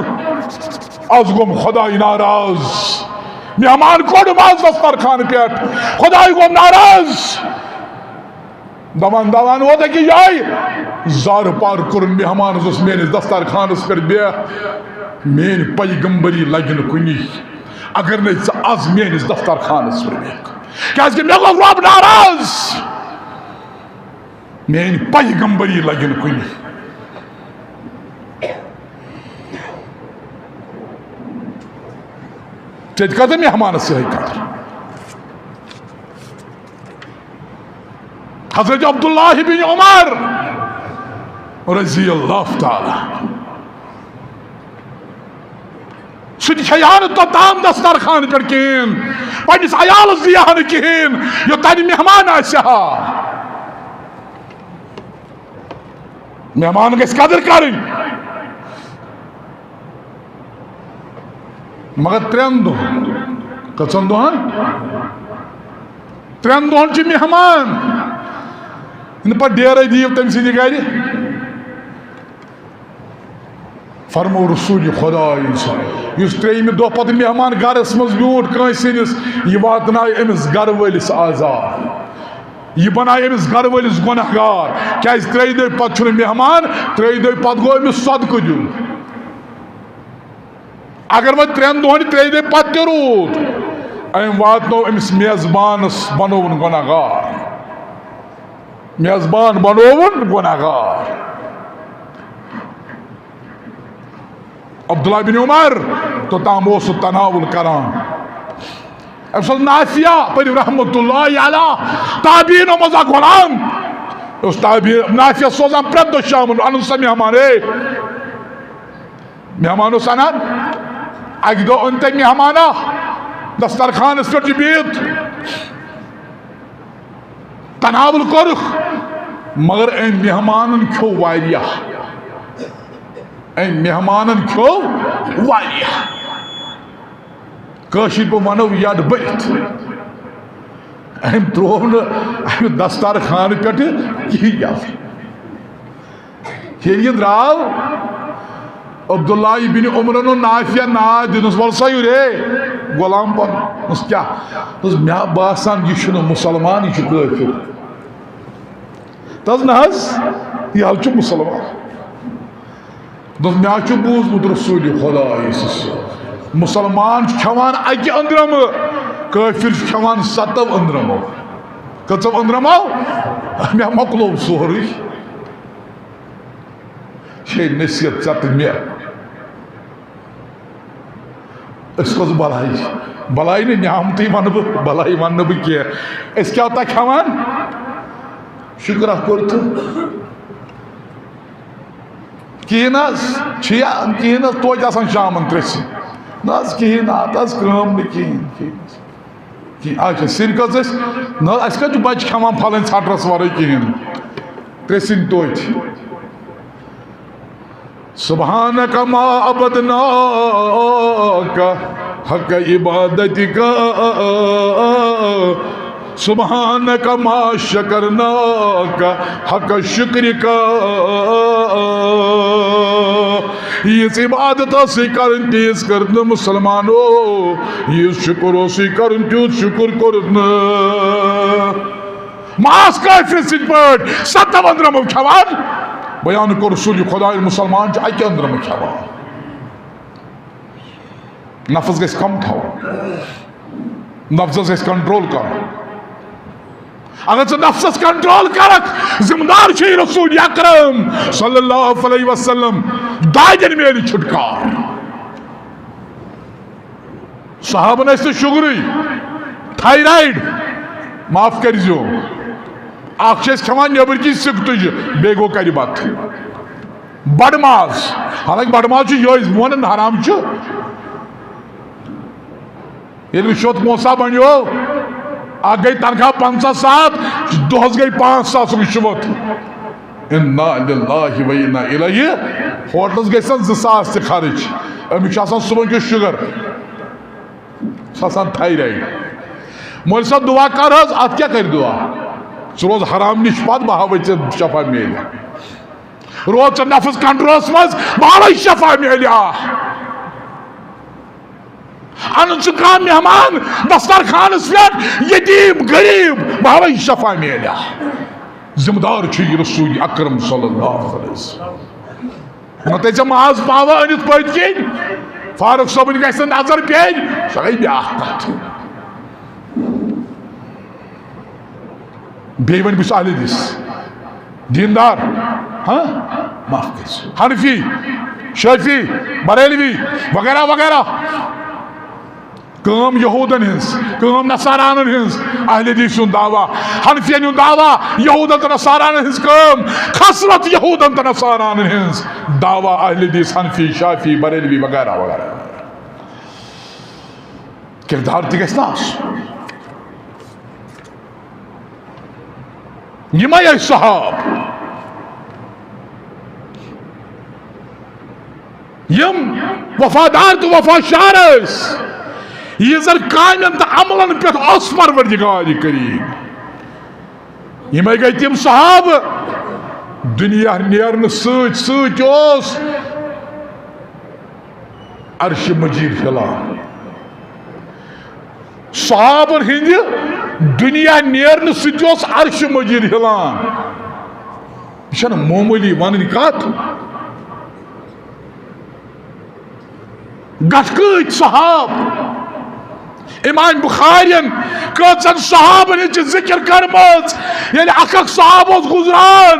आज गोम खुदाई नाराज मेहमान कोड माज दस्तर खान पे खुदाई गोम नाराज दवान दवान वो कि जाय जार पार कर मेहमान मेनिस दस्तर खानस पे बे मेन पैगंबरी लगन कुनी अगर न आज मेनिस दस्तर खानस पे क्या मे गो रब नाराज मेन पैगंबरी लगन कुनी चेत कदम मेहमान से कदर हजरत अब्दुल्लाह बिन उमर रज़ी अल्लाह ताला सह तोताम दस्तर खान पे कहें पन्निस अयालस दिया कहें यो तान मेहमान आहा मेहमान गस कदर कर मगर 3 दोहन कचन दोहन 3 दोहन मेहमान इन पे डेर दीव तम सद गर फरमो रसूल खुदा 3 दह पे मेहमान गरस मज ब्यूट कंसिस यह वातन अमिस गर वलिस आजाद यह बना अमिस गर वलिस गुनहगार क्या 3 दह पे मेहमान 3 दह पे गो अमिस सदक दिन अगर वह 3 दोहन 3 दह पे रूद अम वातनो अमिस मेजबानस बनोवन गुनहगार मेजबान बनोवन गुनहगार अब्दुल्लाह बिन उमर तो ताम तनावुल करान अम नाफिया पर रहमतुल्लाह अलैह ताबीनो मजा गुलाम उस नाफिया सोजान प्रत दो शाम अन सा मेहमान मेहमानो सनान अक दो अन तक मेहमाना दस्तरखान पे बित तनावुल कोरुख मगर अम मेहमान खो वारिया अम मेहमान खो वारिया कशिर पे वनो याद बरित अम त्रोव न दस्तार खान पे कहीं द्राव अब्दुल्ला बिन उमर नाफिया ना दिनस वल सा रे गुलाम पन क्या मे बासान यह मुसलमान यह काफिर तज न यह मुसलमान मे बूजमुत रसूल खुदा मुसलमान खेवान अकि अंद्रम काफिर खेवान 7 अंद्रमो कचो अंद्रमो मे मकलो सोहर शे नसीहत चत मे बलाई बलाई ने न्यामत वन बह बलाई वन बह कह क्या खेवान शुक्र कोर कहें कहें तोज शाम 3 ना कहें कम कहें अच्छा सिर कस ना बच्चे खेवान फलन षटरस वर कहें 3 तोज सुबहानक मा अबदनाका हक इबादतिका सुबहानक मा शकरनाका हक शुक्रिका इस इबादत से कर तेज कर मुसलमानो ये शुक्र से कर शुक्र कर मास काफिर सिट 7 अंद्रम खेवान बयान को रसूल खुदा मुसलमान अकि अंद्रम खेवान नफ्स गस कम थो नफ्स गस कंट्रोल कर अगर चे नफ्स कंट्रोल कर जिम्मेदार रसूल अकरम सल्लल्लाहु अलैहि वसल्लम दाजन मेल छुटकार साहबन शुगर थायराइड माफ कर खेवान नबर की सिक तुज बे गो कर बत बड़ माज हालांकि बड़ माज मोन हराम ये शोत मोसा बनो अ गई तनख्वाह 50,000 दोहस गई 5,000 रिश्वत इन्ना लिल्लाहि व इन्ना इलैहि होटलस गसन 2,000 ते खर्च अमिश सुबह के शुगर थायराइड मोल साहब दुआ कर अत क्या कर दुआ रोज हराम नश पत बह शफा मेल रोज नफ्स कंट्रोल मज बह शफा मेल अन मेहमान दस्तर खान पे यतीम गरीब बह शफा मेल जिम्मेदार रसूल अकरम सल्लल्लाहु अलैहि वसल्लम न ते माज पाव अनित पत कन फारूक सबन गस नजर पेन सह गई ब्या कत बे वन बस अहदिस दीनदार हाँ माफ कर हनफी शफी बरेलवी वगैरह वगैरह कम यहूदन कम नसारान अहदिस दावा हनफियन दावा यहूदन तो नसारान कम खसरत यहूदन तो नसारान दावा अहदिस हनफी शफी बरेलवी वगैरह वगैरह किरदार तक ये सहाब यम वफादार तो वफाशार ये जर कामन तो अमलन पे परवरदिगार करीम ये गई तम सहाब दुनिया नेरन सत अर्श मजीद हिलान सहाबन हिंद दुनिया नेरन सत अर्श मजीद हिलान यह मामूली वन कत गट सहाब इमाम बुखारियन कन सहाबन जिक्र कर्मज ये अख सहाब गुजरान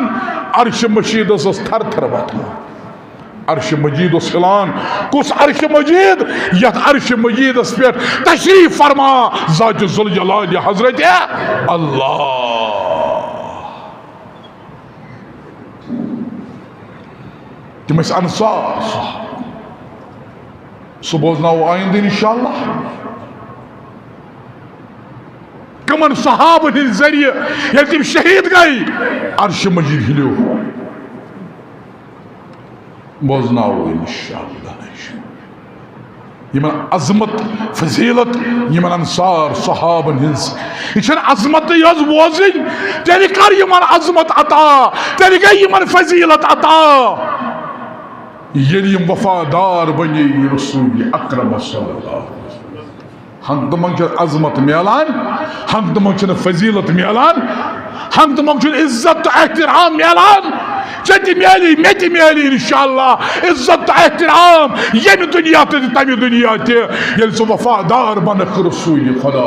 अर्श मजीद थर थर वथान अर्श मजीद हिलान कुस अर्श मजीद यथ अर्श मजीद पे तशरीफ फरमा ज़ात ज़ुल जलाल हजरत अल्लाह तम अंसार सह बोजनाओ आइंद इंशाअल्लाह तमन सहाबन हिंद जरिए ये तम शहीद गई अर्श मजीद हिलो बोजनाओ इंशाअल्लाह यमन अजमत फजीलत यमन अंसार सहाबन हिंस यह अजमत यज बोजिन तेल कर यमन अजमत अता तेल गई यमन फजीलत अता ये वफादार बने रसूल अकरम सल्लल्लाहु अलैहि वसल्लम हम तमन अजमत मिलान हम तमन फजीलत मिलान हम तमन इज्जत तो एहतराम मिलान चति मिली मे मिली इंशाअल्लाह इज्जत तो एहतराम ये दुनिया तो तमि दुनिया ते सो वफादार बन रसूल खुदा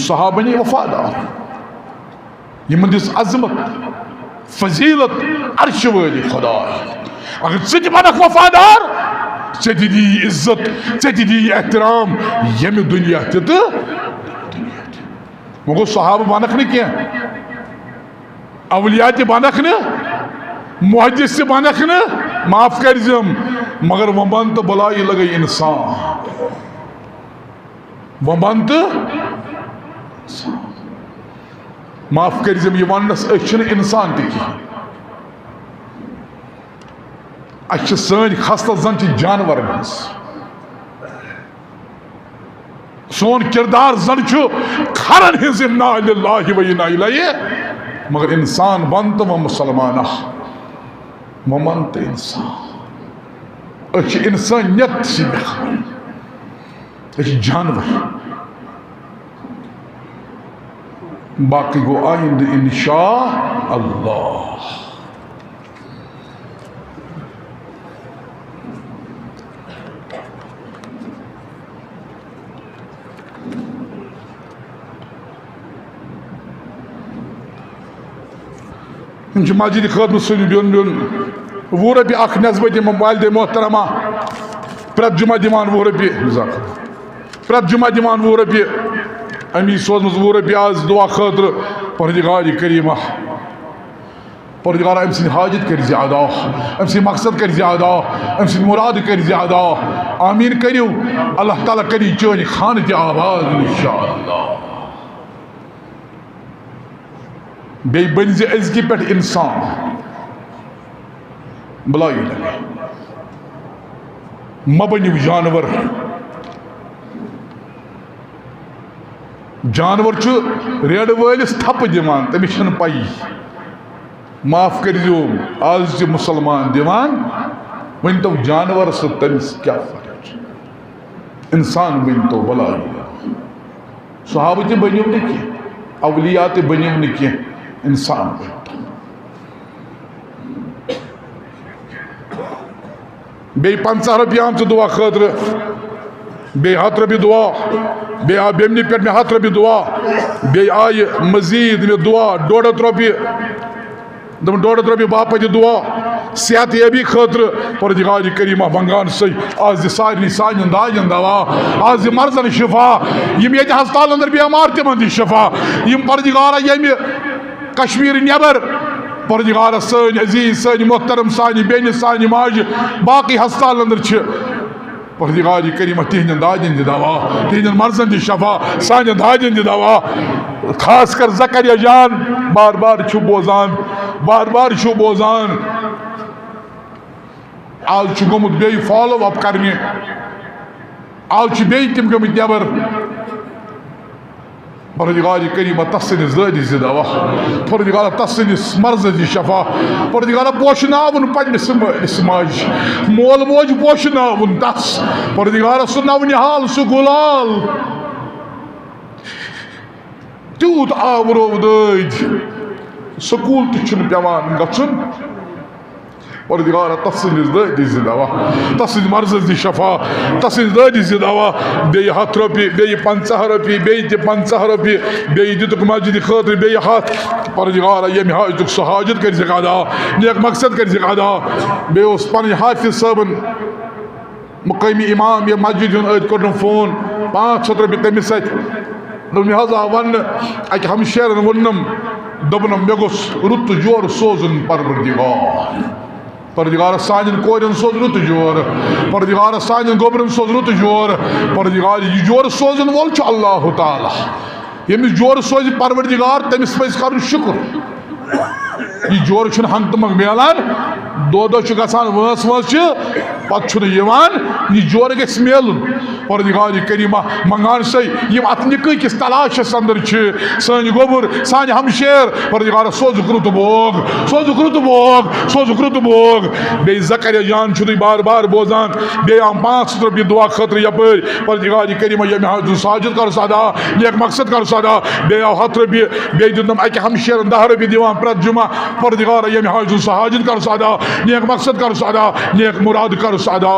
सहाबा ने वफादार यमन दिस अजमत फजीलत अर्श वाली खुदा अगर चे बनक वफादार चे दी इज्जत चे दी एहतराम यम दुनिया ते तो वो सहाबा बनक न क्या अवलिया ते बनक न मुहद्दिस ते बनक न माफ कर मगर वह तो बलाई लगे इंसान वह तो माफ कर वनस इंसान तह सन खसल जन जानवर सोन किरदार जन खरन हिज इन्ना लिल्लाहि व इन्ना इलैहि मगर इंसान बन तो वह मुसलमान वह मन तो इंसान इंसानियत जानवर बाकी गो आइंद इंशा अल्लाह मस्जिद खत सुन बिन बिन 20 रपी अख नस्बत वालदे मोहतरमा प्रत जुमा दिवान 20 रपी प्रत जुमा दिवान 20 रपी अमी सोजम 20 रपी आज दुआ खतर परदिगार करीमा परदिगार अम सद हाजत कर ज्यादा अम सद मकसद कर ज्यादा अम सद मुराद कर ज्यादा आमीन करियो अल्लाह ताला करी चोन खान ते आबाद इंशाअल्लाह बे बन अजकि पे इंसान बलाई लगे म बनिव जानवर जानवर रेड वलिस थप दिवान तमिस पई माफ कर आज मुसलमान दिवान वन तो जानवर सो तमिस क्या फर्क इंसान वन तो बलाई सहाबा ते बनिव न कह अवलिया ते बनिव न कह इंसान बनता बे 50 रपी आम दुआ खतर बे 100 रपी दुआ बे आ बेमनी पे में 100 रपी दुआ बे आय मजीद में दुआ 150 रपी दम 150 रपी बापत दुआ सेहत यबी खतर परदिगार करीमा मंगान सही आज सारे सान दाजन दवा आज मर्जन शिफा यम ये हस्पताल अंदर बेमार तिमन शिफा यम परदिगार यम कश्मीर नबर परदिगार सन अजीज सन मोहतरम सानी बेन सानी माज बाकी हस्पताल अंदर परदिगार करीमा तिहन दाजन दवा तिहन मर्जन शफा सान दाजन दवा खास कर ज़करिया जान बार बार बोजान आज गोमुत बे फॉलो अप करने आज बे तम गमत नबर परदिगार करीमा तस दवा परदिगार तस मर्ज शफा परदिगार पोशन पन्निस माज मोल मोज पोशन तस परदिगार सह नवनिहाल सह गुलाल तूत आव रोव दज स्कूल पेवान गन परदिगार तस दस दवा तस मर्ज शफा तस दस दवा बे 100 रपी बे 50 रपी बे 50 रपी बे दितुक मस्जिद खतर बे 100 परदिगार यम हाजत सह हाजत कर अदा नेक मकसद कर अदा बे पन हाफिज साहबन मुकामी इमाम ये मस्जिद कर फोन 500 रपी तमिस लिहाजा वन अक हमशेरन वोनम दोपनम मे गोस रुत जोर सोजन परवरदिगार परदिगार सान कोरन सोज रुत जोर, परदिगार सान गोबरन सोज रुत जोर, परदिगार यह जोर सोजन वोल अल्लाह ताला यमिस जोर सोज परवरदिगार तमिस पज कर शुक्र। यह जोर हंग तमक मिलान दो गसान वस वस पे यह जोर ग मिलन परदिगार करीमा मंगान से अत निक किस तलाशस अंदर सान गोबर सान हमशेर परदिगार सोजुक रुत बोग सोजुक रुत बोग सोजुक रुत बोग बे ज़करिया जान तुम बार बार बोजान बे आम 500 रुपये दुआ खतर यपर परदिगार करीमा ये हाज साजिद कर सदा नेक मकसद कर सदा बे आव 100 रुपये बे दिनम अक हमशेर 10 रुपये दिवान प्रत जुमा परदिगार ये हाज साजिद कर सदा नेक मकसद कर सदा नेक मुराद कर सदा।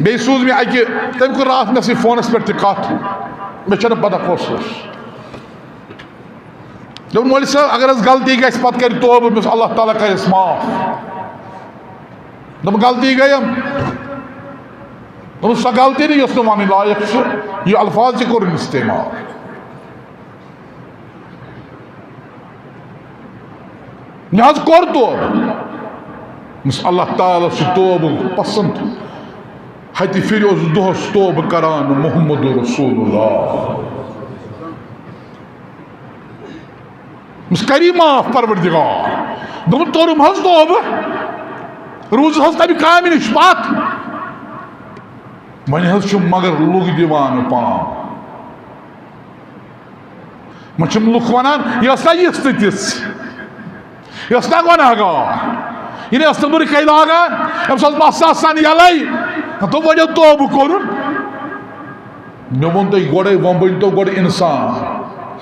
बे सूज मे अक तम कर रात मे फोनस पे कत मे पता कस दोन मोल साहब अगर गलती गई पे कर तोब अल्लाह ताला कर माफ दम गलती गई दम सह गलती नहीं वन लायक यह अल्फाज कोर इस्तेमाल मे कोर तोब अल्लाह ताला तोब पसंद हति फिर दोहस तोब करान मोहम्मद रसूलुल्लाह करी माफ परवरदिगार दोन तोरम हज तोब रूज हज तब काम नश पत वन मगर लुक दिवान पाम वन लुक वनान यह यस तिस यस ना गुनहगार यह बुर कई लागान अम्स मस आसान यल तो वो तोब कोर मे वो तुम गोड़े वो बन तो गोड़ इंसान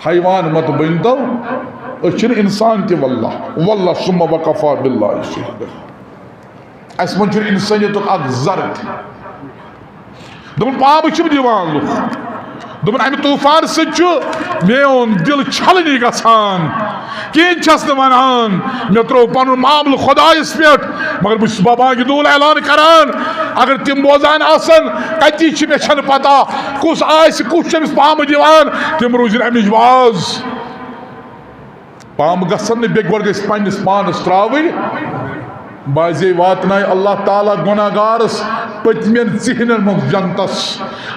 हैवान मत बन तो इंसान ते वल्लाह वल्लाह सुम्मा वकफा बिल्लाह अस मन इंसानियत जर दोपन पाब दिवान लुक दोपन अमि तूफान सोन दिल छलनी गसान कहें वनान मे त्रो पन मामल खुदायस पे मगर बस बाबा दूल ऐलान करान अगर तिम बोजान आसन कति मे पता कुस कुस पाम दिवान तिम रूजन अमिच वाज पाम गसन बे गोड़ गस पन्निस पानस त्रावि बाजे वातनाय अल्लाह ताला गुनाहगारस पतमेन चिहनन मन जनतस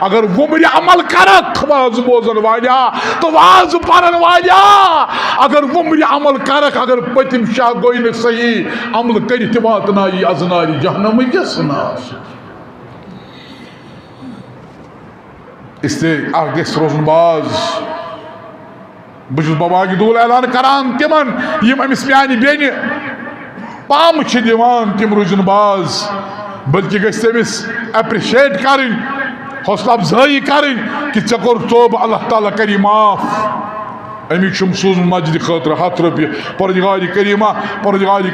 अगर वुमर अमल करत वाज बोजन वालिया तो वाज परन वालिया अगर वुमर अमल करक अगर पतिम शाह गोइन सही अमल करित वातनाय अजनारी जहन्नम यसनास इससे आगे रोजन बाज बस बाबा दूल ऐलान करान तिमन यम अमिस म्यानि बेनि पाम दिवान तिम रूजन बाज बल्कि गमिस एप्रिशिएट कर हौसला अफजाई कर कि ऐ कोर तोब अल्लाह ताला करी माफ अमिक सूज मस्जिद खतर 100 रुपये परदिगार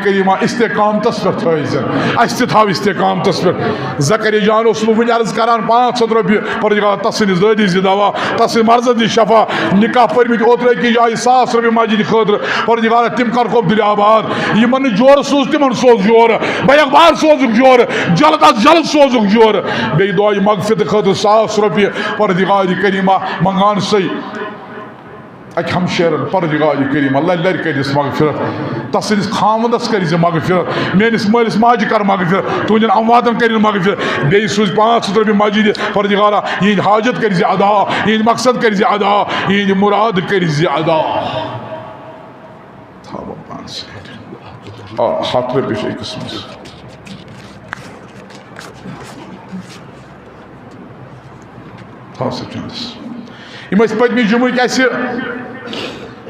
करीमा इस्तेकामतस पे थन थाव इस्तेकामतस पे ज़करिया जान वन अर्ज करान 500 रुपये परदिगार तस्स दादी दवा तस्स मर्जन दी शफा निकाह परमित ओतर की जाए 100 रुपये मस्जिद खतर परदिगार तिम कर दिल आबाद यमन जोर सोज तिमन सोज जोर बयकबार सोजुक जोर जल्द अज जल्द सोजुक जोर बे दुआ मगफिरत खतर 100 रुपये परदिगार करीमा मंगान सही अक हमशेर परदिगार करीम अल्लाह लर कर मगफिरत तस खामदस कर मगफिरत मेनिस मालिस माज कर मगफिरत तुंदन अमवादन कर मगफिरत बे सूज 500 रुपये मस्जिद परदिगारा यह हाजत कर अदा यह मकसद कर अदा यह मुराद कर अदा 100 रुपये अकिस पत्मी जुमुक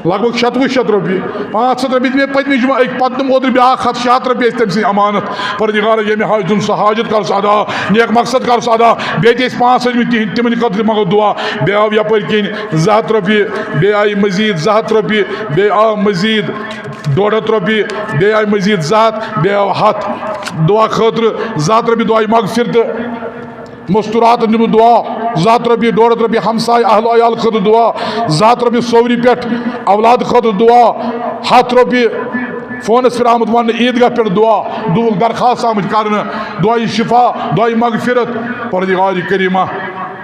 लगभग 700 रुपये 500 रुपये दिए पत्मी जुमा पत्म ओतर ब्या 700 रुपये तम सी अमानत परदिगार ये हाज दुन सह हाजत कर अदा नेक मकसद कर अदा बे 500 में तिमन खतर मगो दुआ बे आव यपर किन 200 रुपये बे आई मजीद 200 रुपये बे आव मजीद 150 रुपये बे आई मजीद 200 बे आव 100 दुआ खतर 200 रुपये दुआ मगफिरत मस्तूरात निम दुआ 200 रुपये 150 रुपये हमसाय अहल अयाल खत दुआ 200 रुपये सौरी पे औलाद खत दुआ 100 रुपये फोनस पे आमुत वन ईदगाह पे दुआ दूल दरखास्त आमुत करने दुआई शिफा दुआई मगफिरत परदिगार करीमा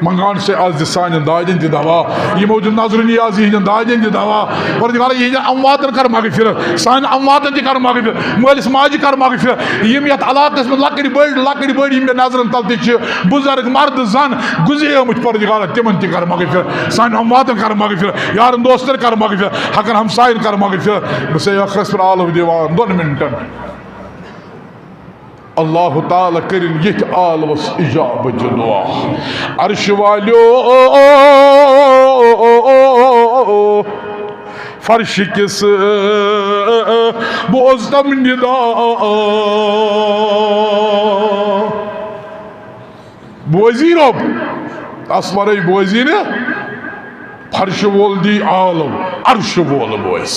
मंगान से आज सान दाजन दवा यमो नजर नियाजी दाजन दवा परदिगार यह अमवातन कर मगफिरत सान अमवातन कर मगफिरत मालिस माज कर मगफिरत यम यथ इलाकस में लकड़ बड़ यम नजर तल बुजुर्ग मर्द जन गुजरेमुत परदिगार तिमन कर मगफिरत सान अमवातन कर मगफिरत यारन दोस्तन कर मगफिरत हकन हमसायन कर मगफिरत बस अखरस पर आलव दिवान 2 मिनटन अल्लाह ताला करिन यथ आलवस इजाबत दुआ अर्श वालो फर्श किस बोजदम निदा बोजी रब तस्वर बोजी ने फर्श वोल दी आलव अर्श वोल बोस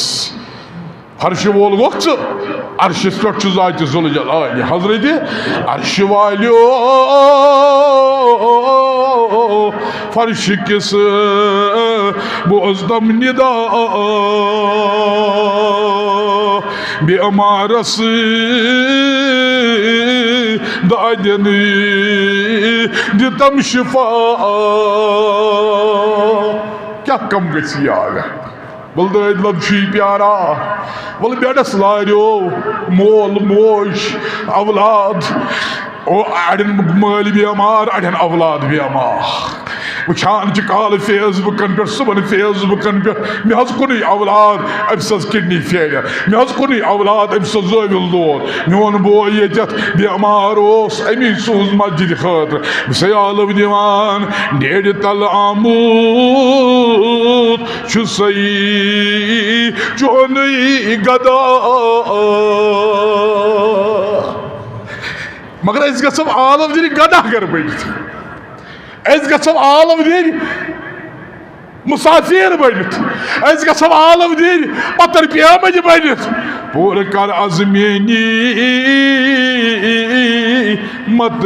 अर्श वोल वक्त अर्श पे जात जुल जलाल हजरत अर्श वालो फर्श किस बोजदम निदा बेअमारस दादन दितम शिफा क्या कम गसी आग बलद लबशी प्यारा बल बेडस लारो मोल मोश औलाद ओ अड़न मल बेमार अड़न औलाद बेमार वुचान काल फेसबुकन पे सुबह फेसबुकन पे मे कुन औलाद अम्स किडनी फेलियर मे कुन औलाद अम्स ज़ाविल दौद मोन बोय ये बेमार अमी सूज मस्जिद खतर सयाल दिवान नेड़ तल आमूद सही चोन गदा मगर अस गम आलम दिन गदा कर बनित अस गम आलम दिन मुसाफिर बनित अस गम आलम दिन पतर प्यामज बनित पूर कर अजमेनी मत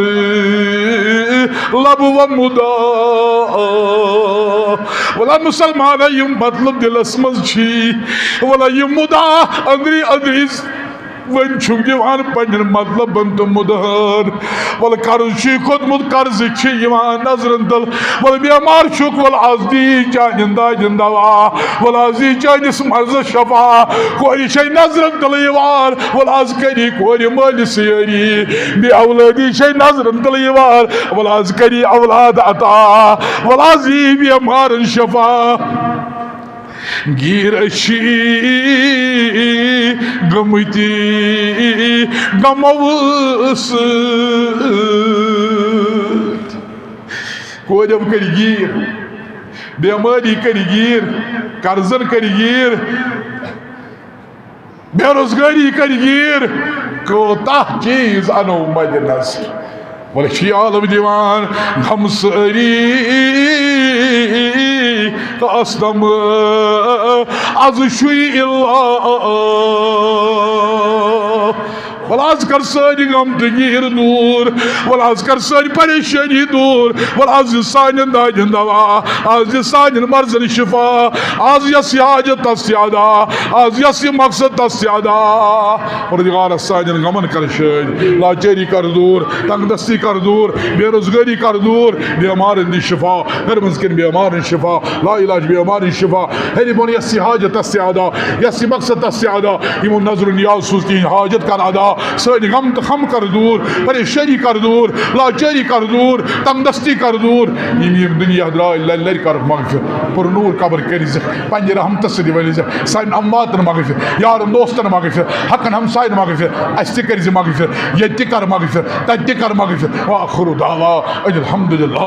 लब व मुदा वला मुसलमान यम मतलब दिलस मज वला यम मुदा अंदरी अंदरी वन छुक दिवान पन्न मतलब बन तो मुदहर वल कर्ज खोतमुत कर्ज नजर तल वल बेमार छुक वल आजदी चान दवा वल आजदी चानिस मर्ज शफा कोर नजर तल वल आज करी कोर मल सरी बे औलादी नजर तल वल आज करी औलाद अता वल आज बेमार शफा गिरशी गमती गमवस कोजब कर गिर बेमारी कर गिर कर्जन कर गिर बेरोजगारी कर गिर कोता चीज अनो मद नजर बोले आलम दीवान हम सरी असदम आज शुई वल आज कर सारी गम तगीर दूर वल आज कर सारी परेशानी दूर वल आज सान दाजन दवा आज सान मर्जन शिफा आज यस हाजत तस्यादा आज यस मकसद तस्यादा परदिगार सान गमन कर शाद लाचारी कर दूर तंगदस्ती कर दूर बेरोजगारी कर दूर बेमार दी शिफा घर मस्किन बेमार शिफा ला इलाज बेमार शिफा हरी बोन यस हाजत तस्यादा यस मकसद तस्यादा यमो नजर नियाज सुस्ती हाजत कर अदा सारी गम तो खम कर दूर परेशानी कर दूर लाचारी कर दूर तंगदस्ती कर दूर यम दुनिया लर कर मगफिर पुर नूर कबर कर पे रहमत सद वल सान अम्मातन मगफिर यार दोस्तन मगफिर हकन हमसायन मगफिर अस कर मगफिर ये कर मगफिर तत कर मगफिर वाखिर दावा अल्हम्दुलिल्लाह।